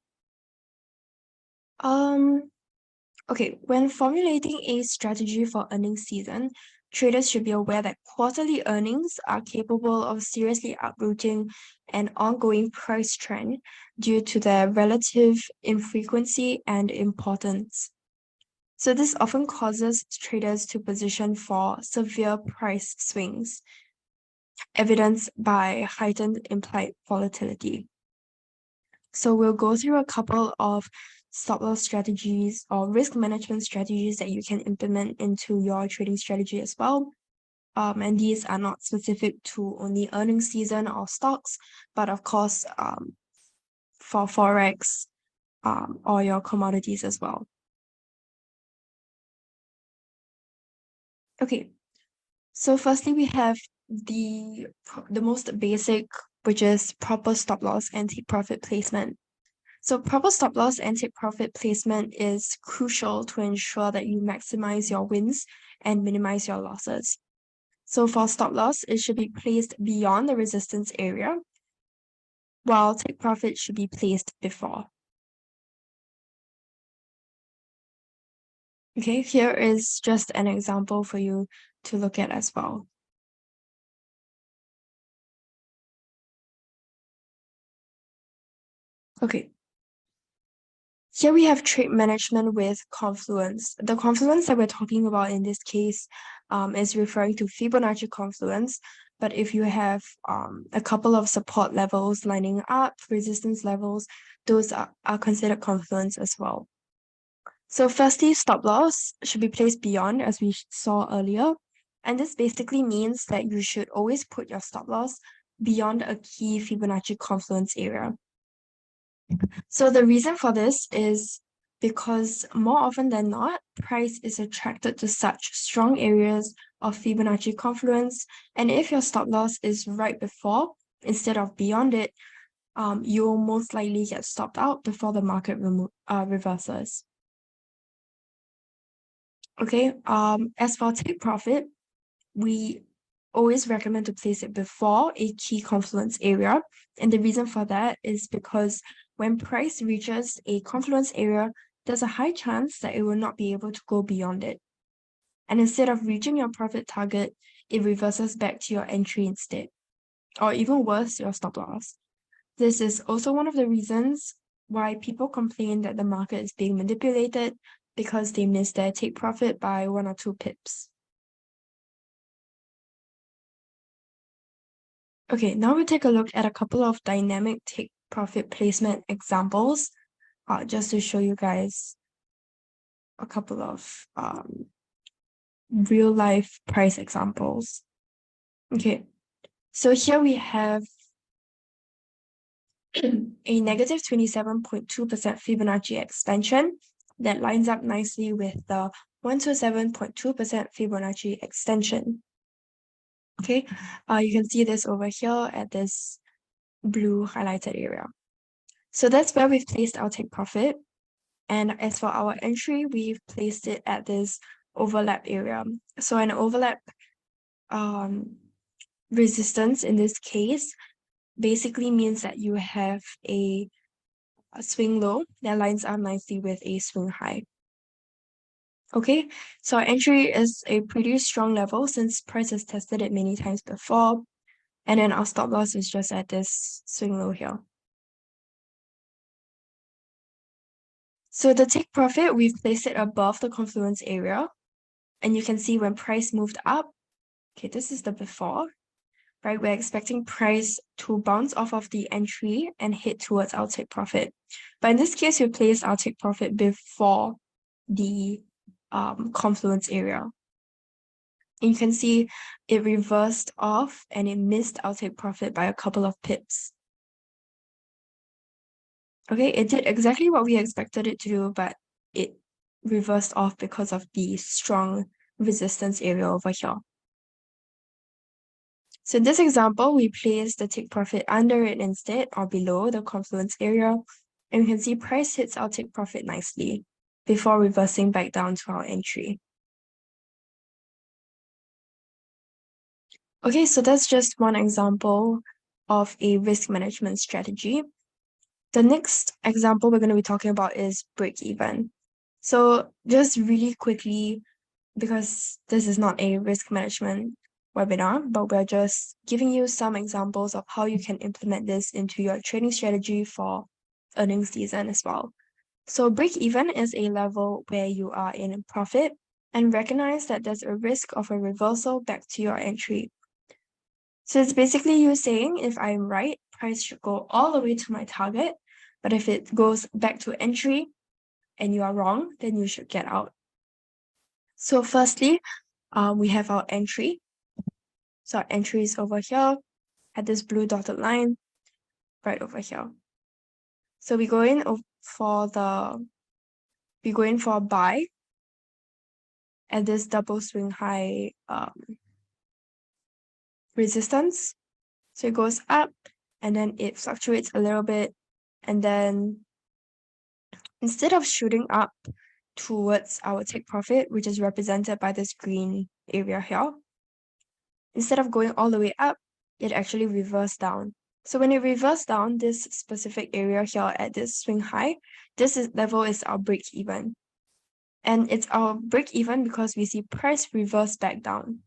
Okay, when formulating a strategy for earnings season, traders should be aware that quarterly earnings are capable of seriously uprooting an ongoing price trend due to their relative infrequency and importance. So this often causes traders to position for severe price swings, evidenced by heightened implied volatility. So we'll go through a couple of stop loss strategies or risk management strategies that you can implement into your trading strategy as well. And these are not specific to only earnings season or stocks, but of course, for Forex or your commodities as well. Okay, so firstly, we have the most basic, which is proper stop loss and take profit placement. So proper stop loss and take profit placement is crucial to ensure that you maximize your wins and minimize your losses. So for stop loss, it should be placed beyond the resistance area, while take profit should be placed before. Okay, here is just an example for you to look at as well. Okay. Here we have trade management with confluence. The confluence that we're talking about in this case is referring to Fibonacci confluence. But if you have a couple of support levels lining up, resistance levels, those are considered confluence as well. So firstly, stop loss should be placed beyond, as we saw earlier. And this basically means that you should always put your stop loss beyond a key Fibonacci confluence area. So the reason for this is because more often than not, price is attracted to such strong areas of Fibonacci confluence. And if your stop loss is right before instead of beyond it, you will most likely get stopped out before the market reverses. Okay, as for take profit, we always recommend to place it before a key confluence area. And the reason for that is because when price reaches a confluence area, there's a high chance that it will not be able to go beyond it. And instead of reaching your profit target, it reverses back to your entry instead. Or even worse, your stop loss. This is also one of the reasons why people complain that the market is being manipulated because they miss their take profit by 1 or 2 pips. Okay, now we'll take a look at a couple of dynamic take profit placement examples, just to show you guys a couple of real life price examples. Okay, So here we have a negative 27.2% Fibonacci expansion that lines up nicely with the 127.2% Fibonacci extension. Okay, you can see this over here at this blue highlighted area. So that's where we've placed our take profit. And as for our entry, we've placed it at this overlap area. So an overlap resistance in this case basically means that you have a swing low that lines up nicely with a swing high. Okay, so our entry is a pretty strong level since price has tested it many times before. And then our stop loss is just at this swing low here. So the take profit, we've placed it above the confluence area. And you can see when price moved up, okay, this is the before, right? We're expecting price to bounce off of the entry and hit towards our take profit. But in this case, we placed our take profit before the confluence area. And you can see it reversed off and it missed our take profit by a couple of pips. Okay, it did exactly what we expected it to do, but it reversed off because of the strong resistance area over here. So in this example, we place the take profit under it instead or below the confluence area. And you can see price hits our take profit nicely before reversing back down to our entry. Okay, so that's just one example of a risk management strategy. The next example we're going to be talking about is break even. So just really quickly, because this is not a risk management webinar, but we're just giving you some examples of how you can implement this into your trading strategy for earnings season as well. So break even is a level where you are in profit and recognize that there's a risk of a reversal back to your entry. So it's basically you saying, if I'm right, price should go all the way to my target, but if it goes back to entry and you are wrong, then you should get out. So firstly, we have our entry. So our entry is over here at this blue dotted line right over here. So we go in for a buy at this double swing high resistance. So it goes up and then it fluctuates a little bit, and then instead of shooting up towards our take profit, which is represented by this green area here, instead of going all the way up, it actually reversed down. So when it reversed down, this specific area here at this swing high, level is our break even. And it's our break even because we see price reverse back down.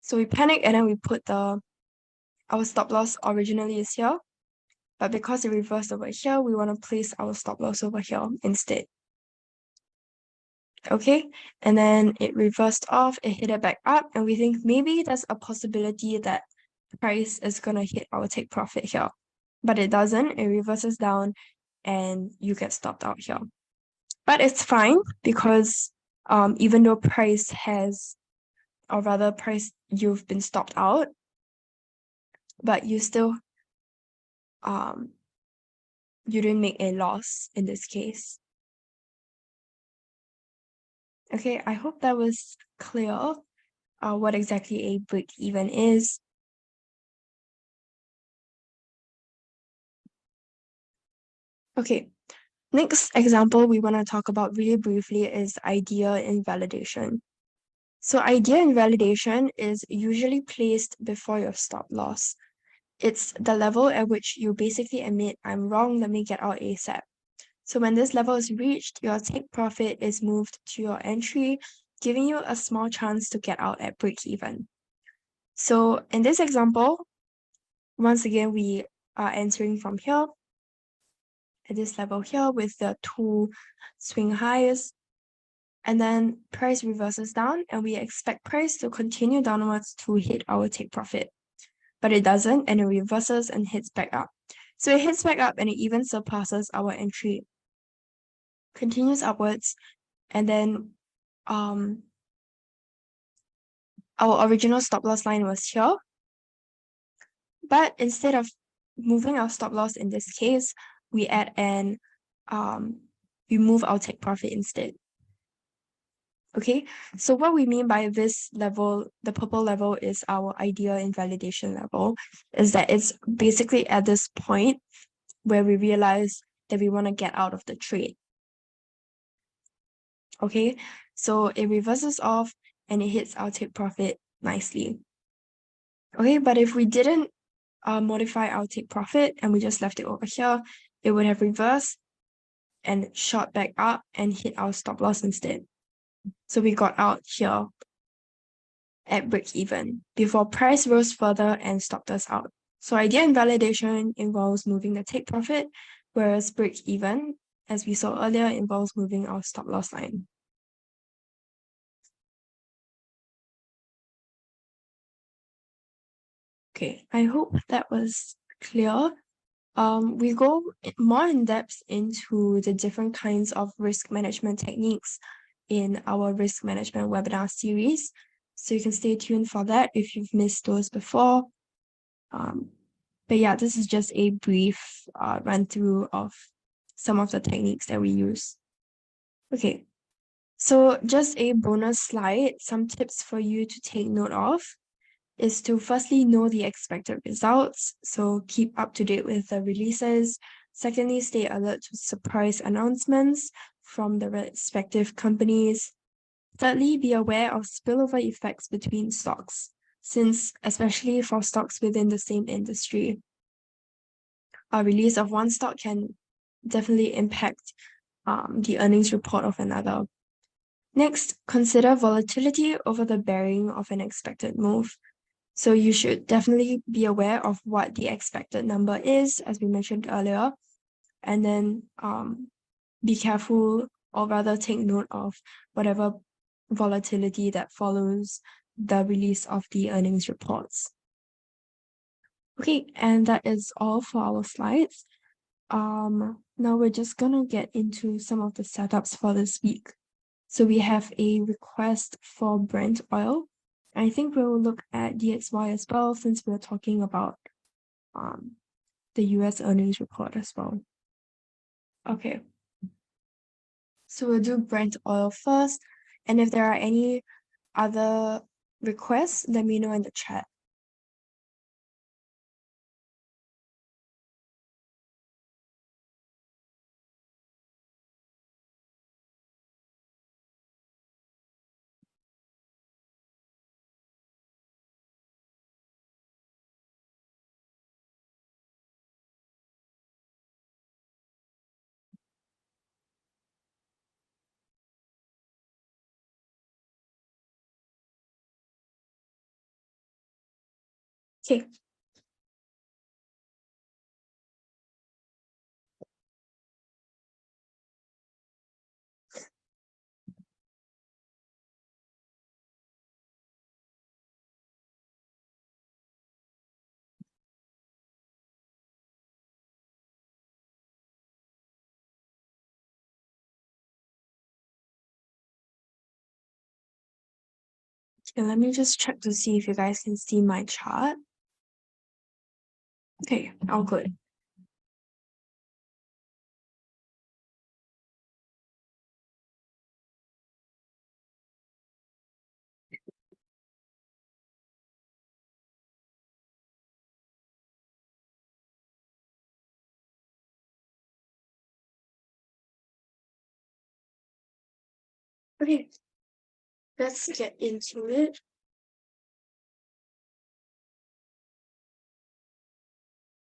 So we panic and then we put our stop loss originally is here, but because it reversed over here, we want to place our stop loss over here instead. Okay, and then it reversed off, it hit it back up, and we think maybe there's a possibility that price is gonna hit our take profit here, but it doesn't. It reverses down and you get stopped out here. But it's fine because even though price you've been stopped out, but you still you didn't make a loss in this case. Okay, I hope that was clear what exactly a break even is. Okay, next example we want to talk about really briefly is idea invalidation. So idea invalidation is usually placed before your stop loss. It's the level at which you basically admit, I'm wrong, let me get out ASAP. So when this level is reached, your take profit is moved to your entry, giving you a small chance to get out at break even. So in this example, once again, we are entering from here at this level here with the two swing highs, and then price reverses down and we expect price to continue downwards to hit our take profit, but it doesn't, and it reverses and hits back up. So it hits back up and it even surpasses our entry, continues upwards, and then our original stop loss line was here, But instead of moving our stop loss in this case, we we move our take profit instead. Okay, so what we mean by this level, the purple level, is our ideal invalidation level, is that it's basically at this point where we realize that we want to get out of the trade. Okay, so it reverses off and it hits our take profit nicely. Okay, but if we didn't modify our take profit and we just left it over here, it would have reversed and shot back up and hit our stop loss instead. So we got out here at break even before price rose further and stopped us out. So ideal invalidation involves moving the take profit, whereas break even, as we saw earlier, involves moving our stop loss line. Okay, I hope that was clear. We go more in depth into the different kinds of risk management techniques in our risk management webinar series. So you can stay tuned for that if you've missed those before. But yeah, this is just a brief run through of some of the techniques that we use. Okay, so just a bonus slide, some tips for you to take note of is to firstly know the expected results. So keep up to date with the releases. Secondly, stay alert to surprise announcements from the respective companies. Thirdly, be aware of spillover effects between stocks, since especially for stocks within the same industry, a release of one stock can definitely impact the earnings report of another. Next, consider volatility over the bearing of an expected move. So you should definitely be aware of what the expected number is, as we mentioned earlier, and then be careful, or rather take note of whatever volatility that follows the release of the earnings reports. Okay, and that is all for our slides. Now we're just gonna get into some of the setups for this week. So we have a request for Brent oil. I think we'll look at DXY as well, since we're talking about the US earnings report as well. Okay. So we'll do Brent oil first. And if there are any other requests, let me know in the chat. Okay. Okay, let me just check to see if you guys can see my chart. Okay, all good. Okay, let's get into it.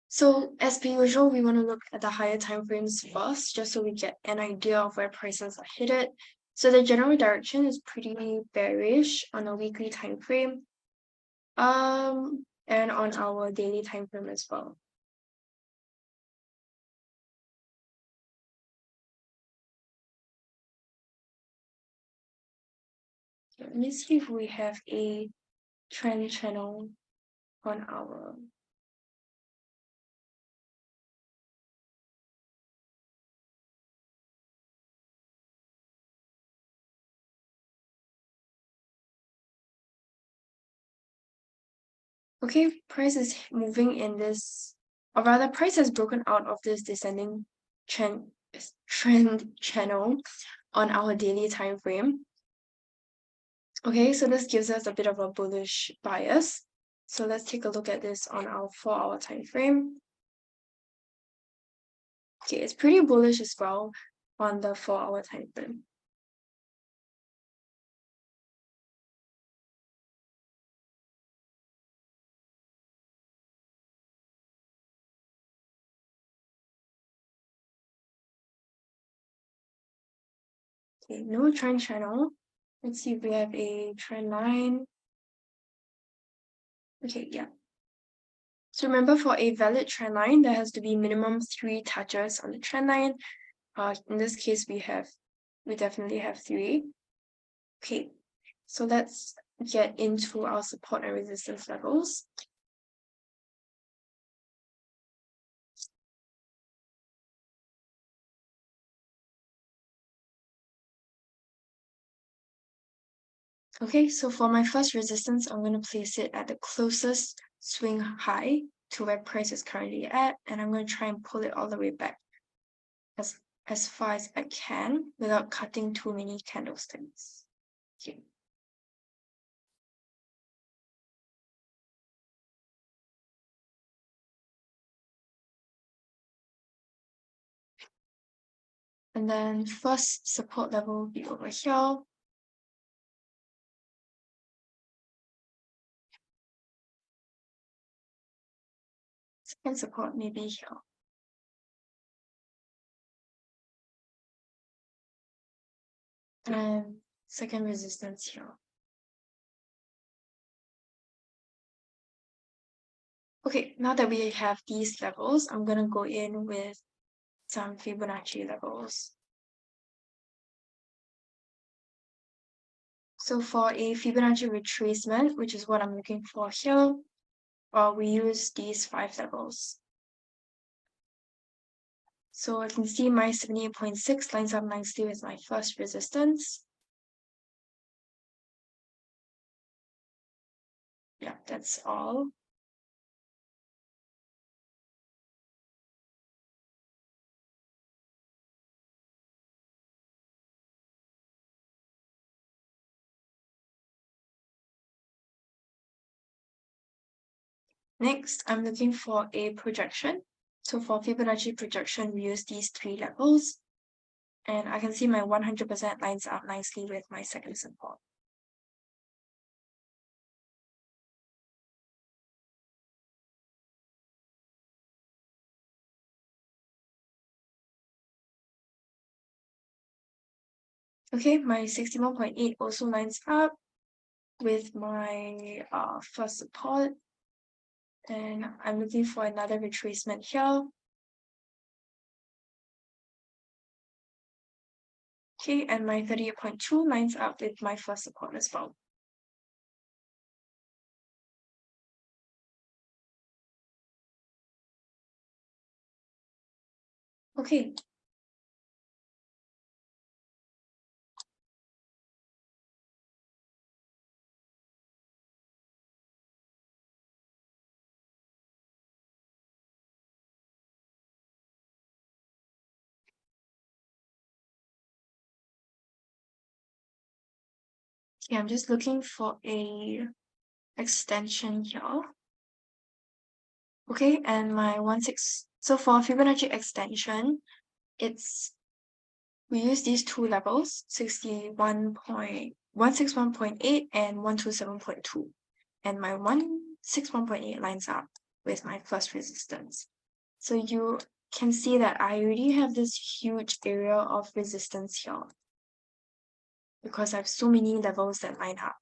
So as per usual, we want to look at the higher time frames first, just so we get an idea of where prices are headed. So the general direction is pretty bearish on a weekly time frame, and on our daily time frame as well. Let me see if we have a trend channel on our. Okay, price is moving in this, or rather price has broken out of this descending trend channel on our daily time frame. Okay, so this gives us a bit of a bullish bias. So let's take a look at this on our 4-hour time frame. Okay, it's pretty bullish as well on the 4-hour time frame. Okay, no trend channel. Let's see if we have a trend line. Okay, yeah. So remember, for a valid trend line, there has to be minimum 3 touches on the trend line. In this case, we definitely have 3. Okay, so let's get into our support and resistance levels. Okay, so for my first resistance, I'm going to place it at the closest swing high to where price is currently at, and I'm going to try and pull it all the way back as far as I can without cutting too many candlesticks. Okay. And then first support level will be over here. Second support maybe here. And second resistance here. Okay, now that we have these levels, I'm going to go in with some Fibonacci levels. So for a Fibonacci retracement, which is what I'm looking for here, we use these 5 levels. So I can see my 78.6 lines up nicely with my first resistance. Yeah, that's all. Next, I'm looking for a projection. So for Fibonacci projection, we use these 3 levels. And I can see my 100% lines up nicely with my second support. Okay, my 61.8 also lines up with my first support. And I'm looking for another retracement here. Okay, and my 38.2 lines up with my first support as well. Okay. Okay, I'm just looking for a extension here. Okay, and my 16. So for Fibonacci extension, we use these 2 levels, 161.8 and 127.2. And my 161.8 lines up with my first resistance. So you can see that I already have this huge area of resistance here because I have so many levels that line up.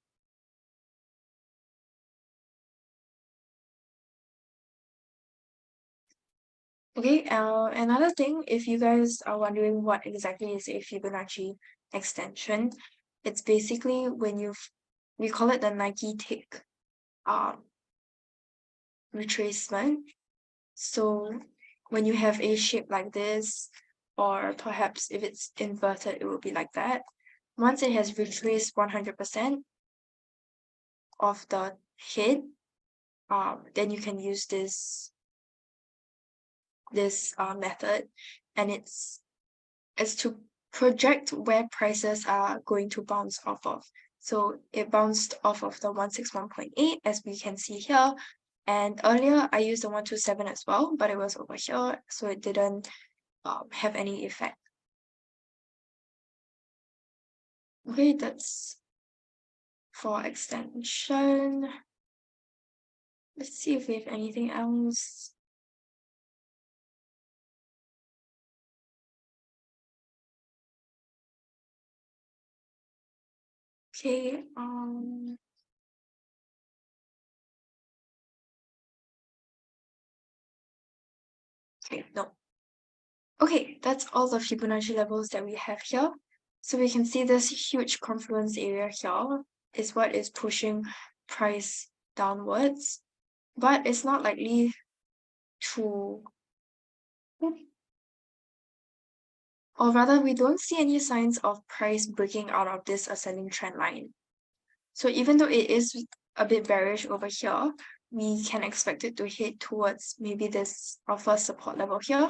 Okay, another thing, if you guys are wondering what exactly is a Fibonacci extension, it's basically when we call it the Nike tick retracement. So when you have a shape like this, or perhaps if it's inverted, it will be like that. Once it has retraced 100% of the head, then you can use this method, and it's to project where prices are going to bounce off of. So it bounced off of the 161.8, as we can see here. And earlier I used the 127 as well, but it was over here, so it didn't have any effect. Okay, that's for extension. Let's see if we have anything else. Okay, okay, no. Okay, that's all the Fibonacci levels that we have here. So we can see this huge confluence area here is what is pushing price downwards, but it's not likely to, or rather we don't see any signs of price breaking out of this ascending trend line. So even though it is a bit bearish over here, we can expect it to hit towards maybe this our first support level here,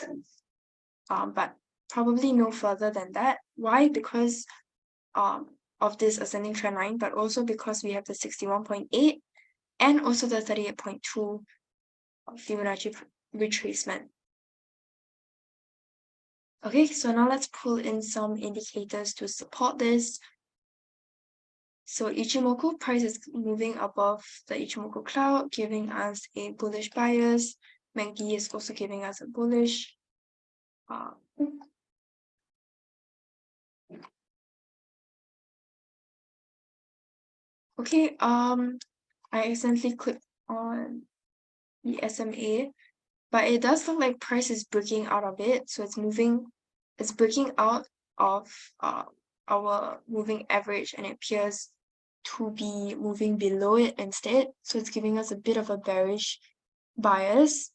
but probably no further than that. Why? Because of this ascending trend line, but also because we have the 61.8 and also the 38.2 Fibonacci retracement. Okay, so now let's pull in some indicators to support this. So Ichimoku price is moving above the Ichimoku cloud, giving us a bullish bias. MACD is also giving us a bullish. Okay, I accidentally clicked on the SMA, but it does look like price is breaking out of it. So it's breaking out of our moving average, and it appears to be moving below it instead. So it's giving us a bit of a bearish bias.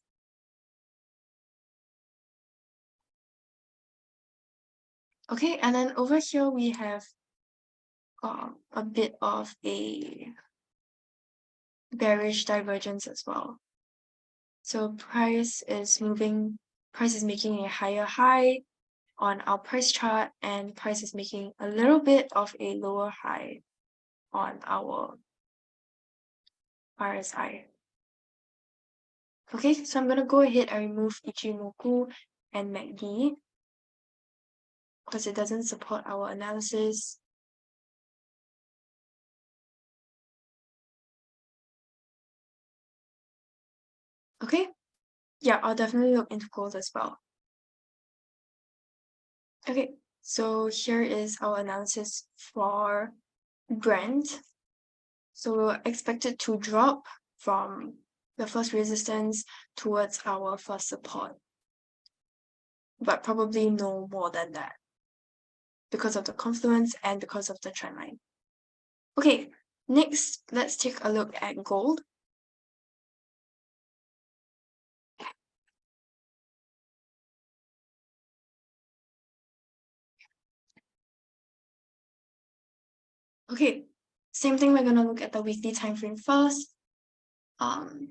Okay, and then over here we have a bit of a bearish divergence as well. So price is making a higher high on our price chart, and price is making a little bit of a lower high on our RSI. Okay, so I'm going to go ahead and remove Ichimoku and MACD because it doesn't support our analysis. Okay, yeah, I'll definitely look into gold as well. Okay, so here is our analysis for Brent. So we're expected to drop from the first resistance towards our first support, but probably no more than that because of the confluence and because of the trend line. Okay, next, let's take a look at gold. Okay, same thing, we're gonna look at the weekly time frame first.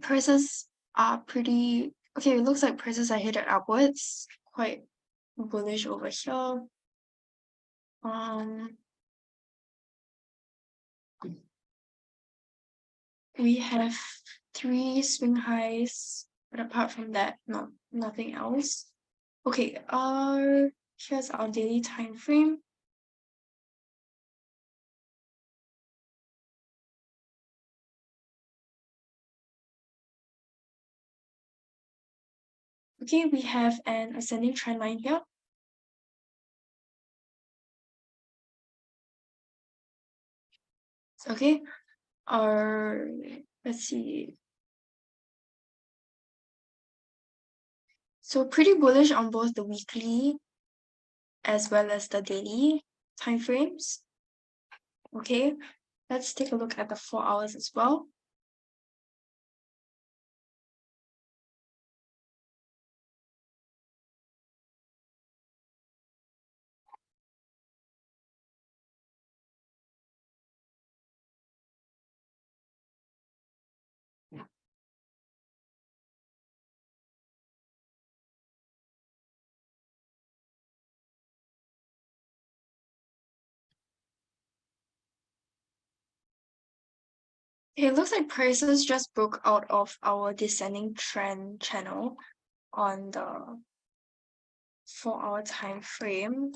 Prices are pretty, okay, it looks like prices are headed upwards, quite bullish over here. We have 3 swing highs, but apart from that, nothing else. Okay, here's our daily time frame. Okay, we have an ascending trend line here. Okay, let's see. So pretty bullish on both the weekly as well as the daily time frames. Okay, let's take a look at the 4 hours as well. It looks like prices just broke out of our descending trend channel on the 4-hour time frame.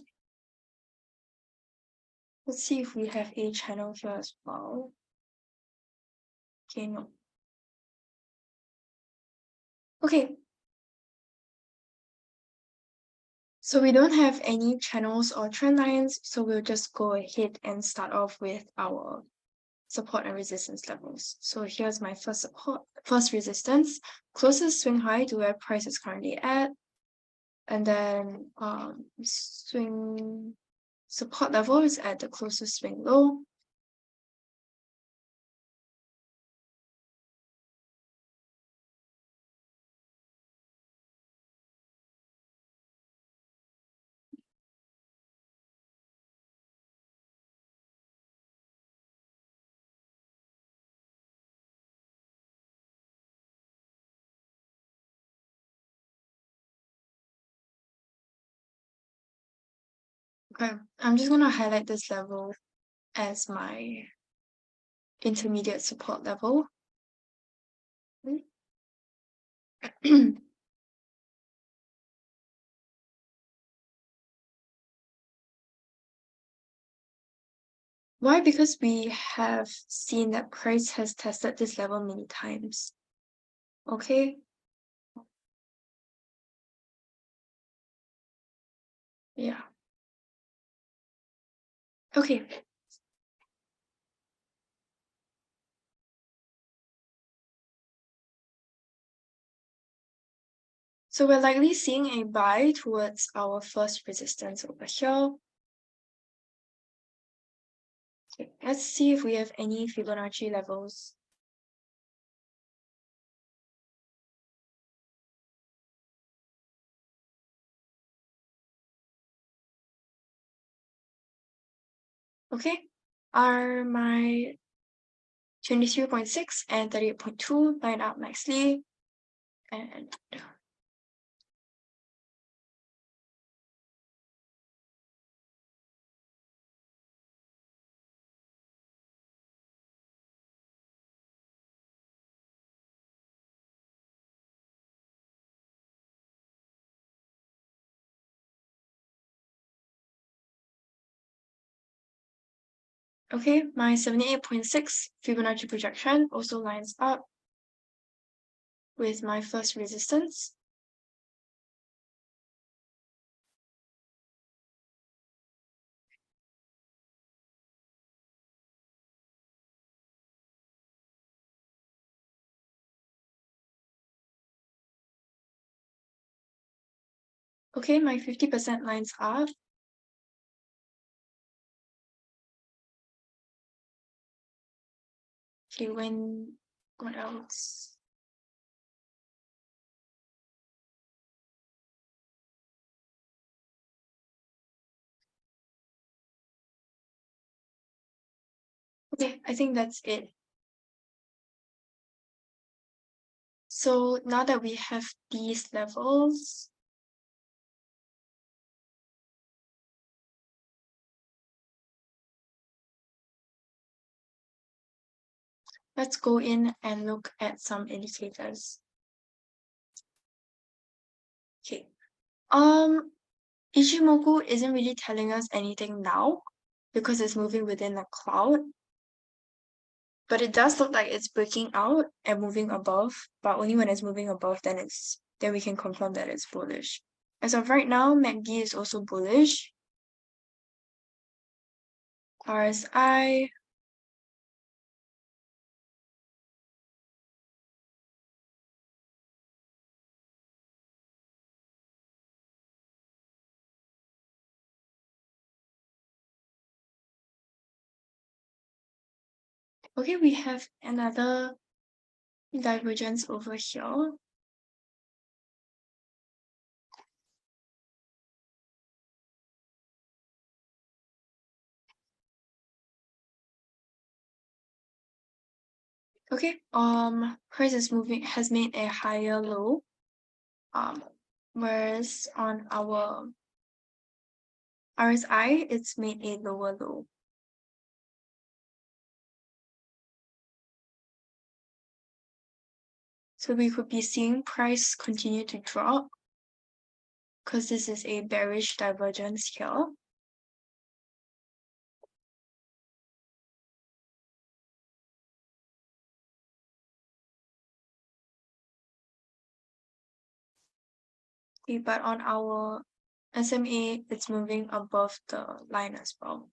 Let's see if we have a channel here as well. Okay, no. Okay. So we don't have any channels or trend lines, so we'll just go ahead and start off with our support and resistance levels. So here's my first resistance, closest swing high to where price is currently at, and then swing support level is at the closest swing low. Okay, I'm just gonna highlight this level as my intermediate support level. Why? Because we have seen that price has tested this level many times. Okay. Yeah. Okay. So we're likely seeing a buy towards our first resistance over here. Okay, let's see if we have any Fibonacci levels. Okay, are my 23.6 and 38.2 line up nicely? And okay, my 78.6 Fibonacci projection also lines up with my first resistance. Okay, my 50% lines up. Okay, what else? Okay, I think that's it. So now that we have these levels, let's go in and look at some indicators. Okay. Ichimoku isn't really telling us anything now because it's moving within a cloud. But it does look like it's breaking out and moving above, but only when it's moving above then we can confirm that it's bullish. As of right now, MACD is also bullish. RSI. Okay, we have another divergence over here. Okay, price has made a higher low. Whereas on our RSI, it's made a lower low. So we could be seeing price continue to drop because this is a bearish divergence here. Okay, but on our SMA, it's moving above the line as well.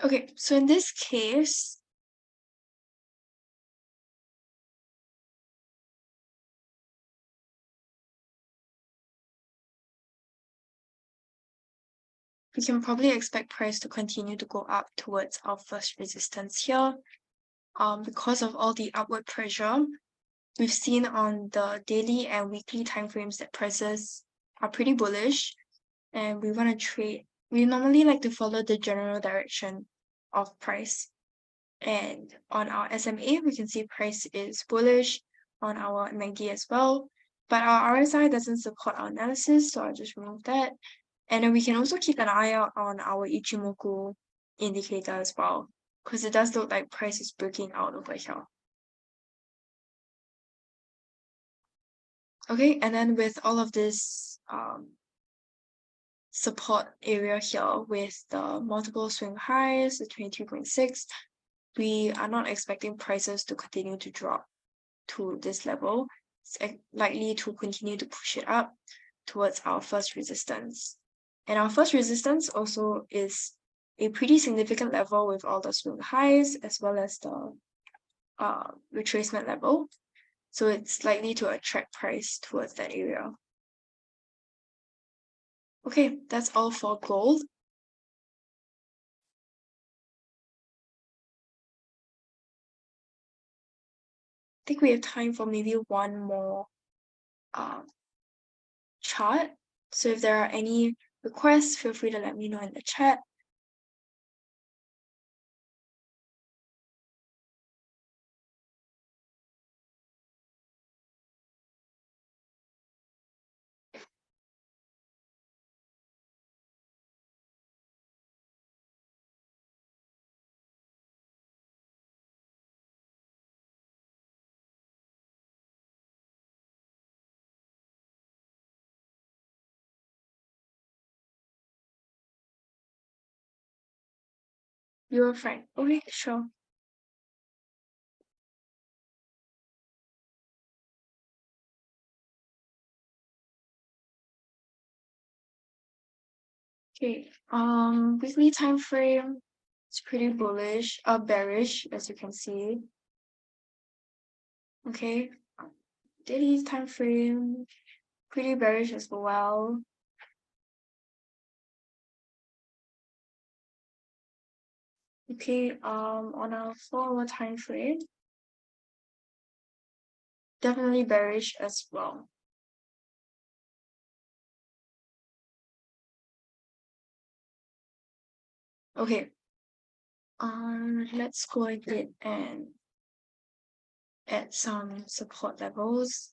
Okay, so in this case, we can probably expect price to continue to go up towards our first resistance here. Because of all the upward pressure we've seen on the daily and weekly timeframes that prices are pretty bullish, and we want to trade. We normally like to follow the general direction of price. And on our SMA, we can see price is bullish on our MACD as well. But our RSI doesn't support our analysis, so I'll just remove that. And then we can also keep an eye out on our Ichimoku indicator as well, because it does look like price is breaking out over here. Okay, and then with all of this support area here with the multiple swing highs, the 23.6, we are not expecting prices to continue to drop to this level. It's likely to continue to push it up towards our first resistance. And our first resistance also is a pretty significant level with all the swing highs as well as the retracement level. So it's likely to attract price towards that area. Okay, that's all for gold. I think we have time for maybe one more chart. So if there are any requests, feel free to let me know in the chat. You're fine. Okay, sure. Okay, weekly time frame, it's pretty bullish, bearish, as you can see. Okay, daily time frame, pretty bearish as well. Okay, on our 4-hour time frame, definitely bearish as well. Okay, let's go ahead and add some support levels.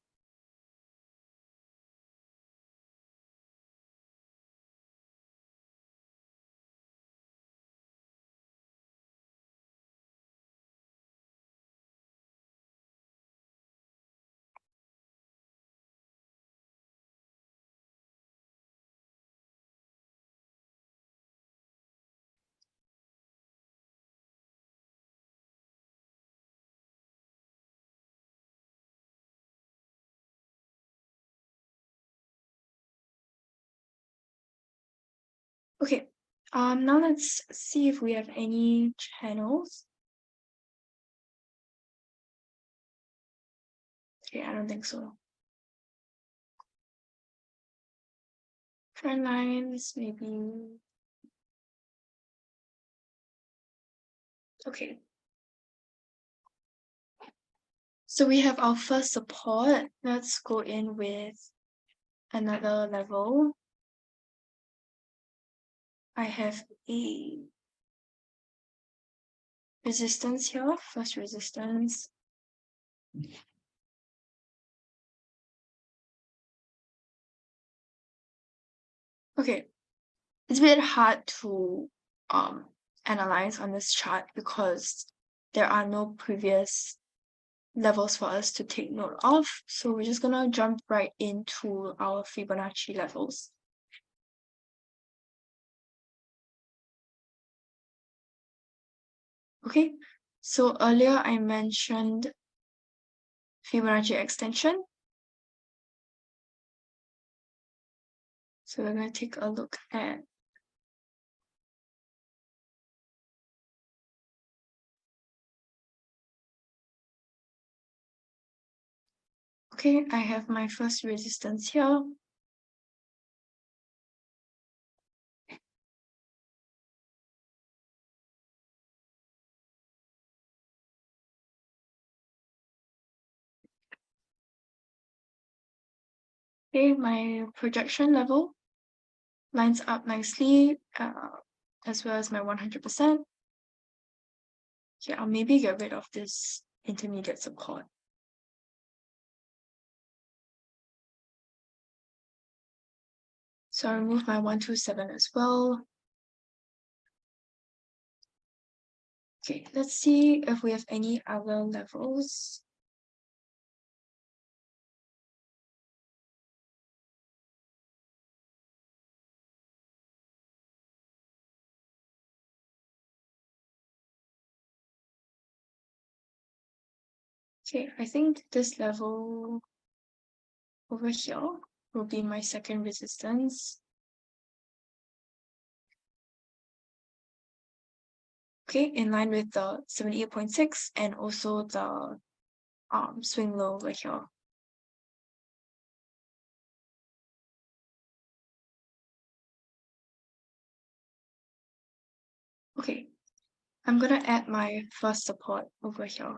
Okay, now let's see if we have any channels. Okay, I don't think so. Trend lines, maybe. Okay. So we have our first support. Let's go in with another level. I have a resistance here, first resistance. Okay, it's a bit hard to analyze on this chart because there are no previous levels for us to take note of. So we're just gonna jump right into our Fibonacci levels. Okay, so earlier I mentioned Fibonacci extension. So we're going to take a look at okay, I have my first resistance here. Okay, my projection level lines up nicely, as well as my 100%. Okay, I'll maybe get rid of this intermediate support. So I remove my 127 as well. Okay, let's see if we have any other levels. Okay, I think this level over here will be my second resistance. Okay, in line with the 78.6 and also the swing low over here. Okay, I'm gonna add my first support over here.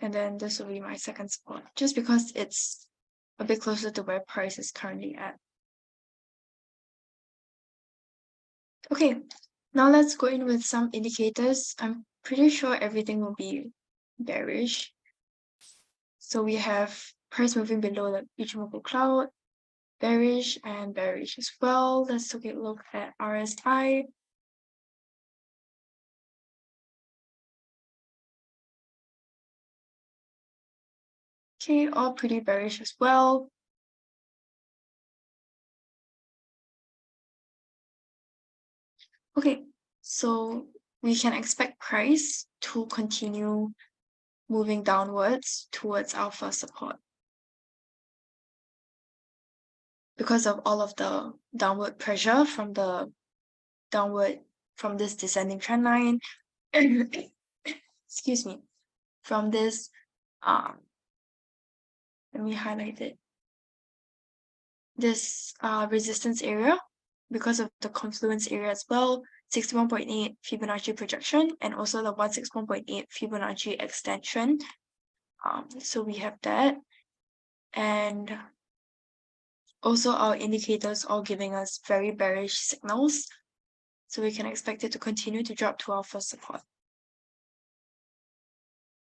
And then this will be my second support, just because it's a bit closer to where price is currently at. Okay, now let's go in with some indicators. I'm pretty sure everything will be bearish. So we have price moving below the Ichimoku cloud, bearish and bearish as well. Let's take a look at RSI. Okay, all pretty bearish as well. Okay, so we can expect price to continue moving downwards towards our first support because of all of the downward pressure from this descending trend line. Excuse me, from this let me highlight it, this resistance area, because of the confluence area as well, 61.8 Fibonacci projection and also the 161.8 Fibonacci extension. So we have that, and also our indicators all giving us very bearish signals, so we can expect it to continue to drop to our first support.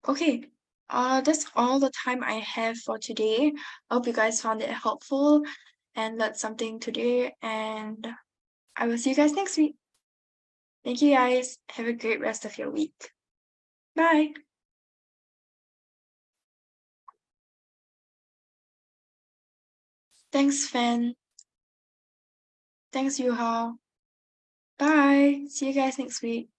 Okay, that's all the time I have for today. I hope you guys found it helpful and learned something today, and I will see you guys next week. Thank you guys. Have a great rest of your week. Bye. Thanks, Fan. Thanks, Yuha. Bye. See you guys next week.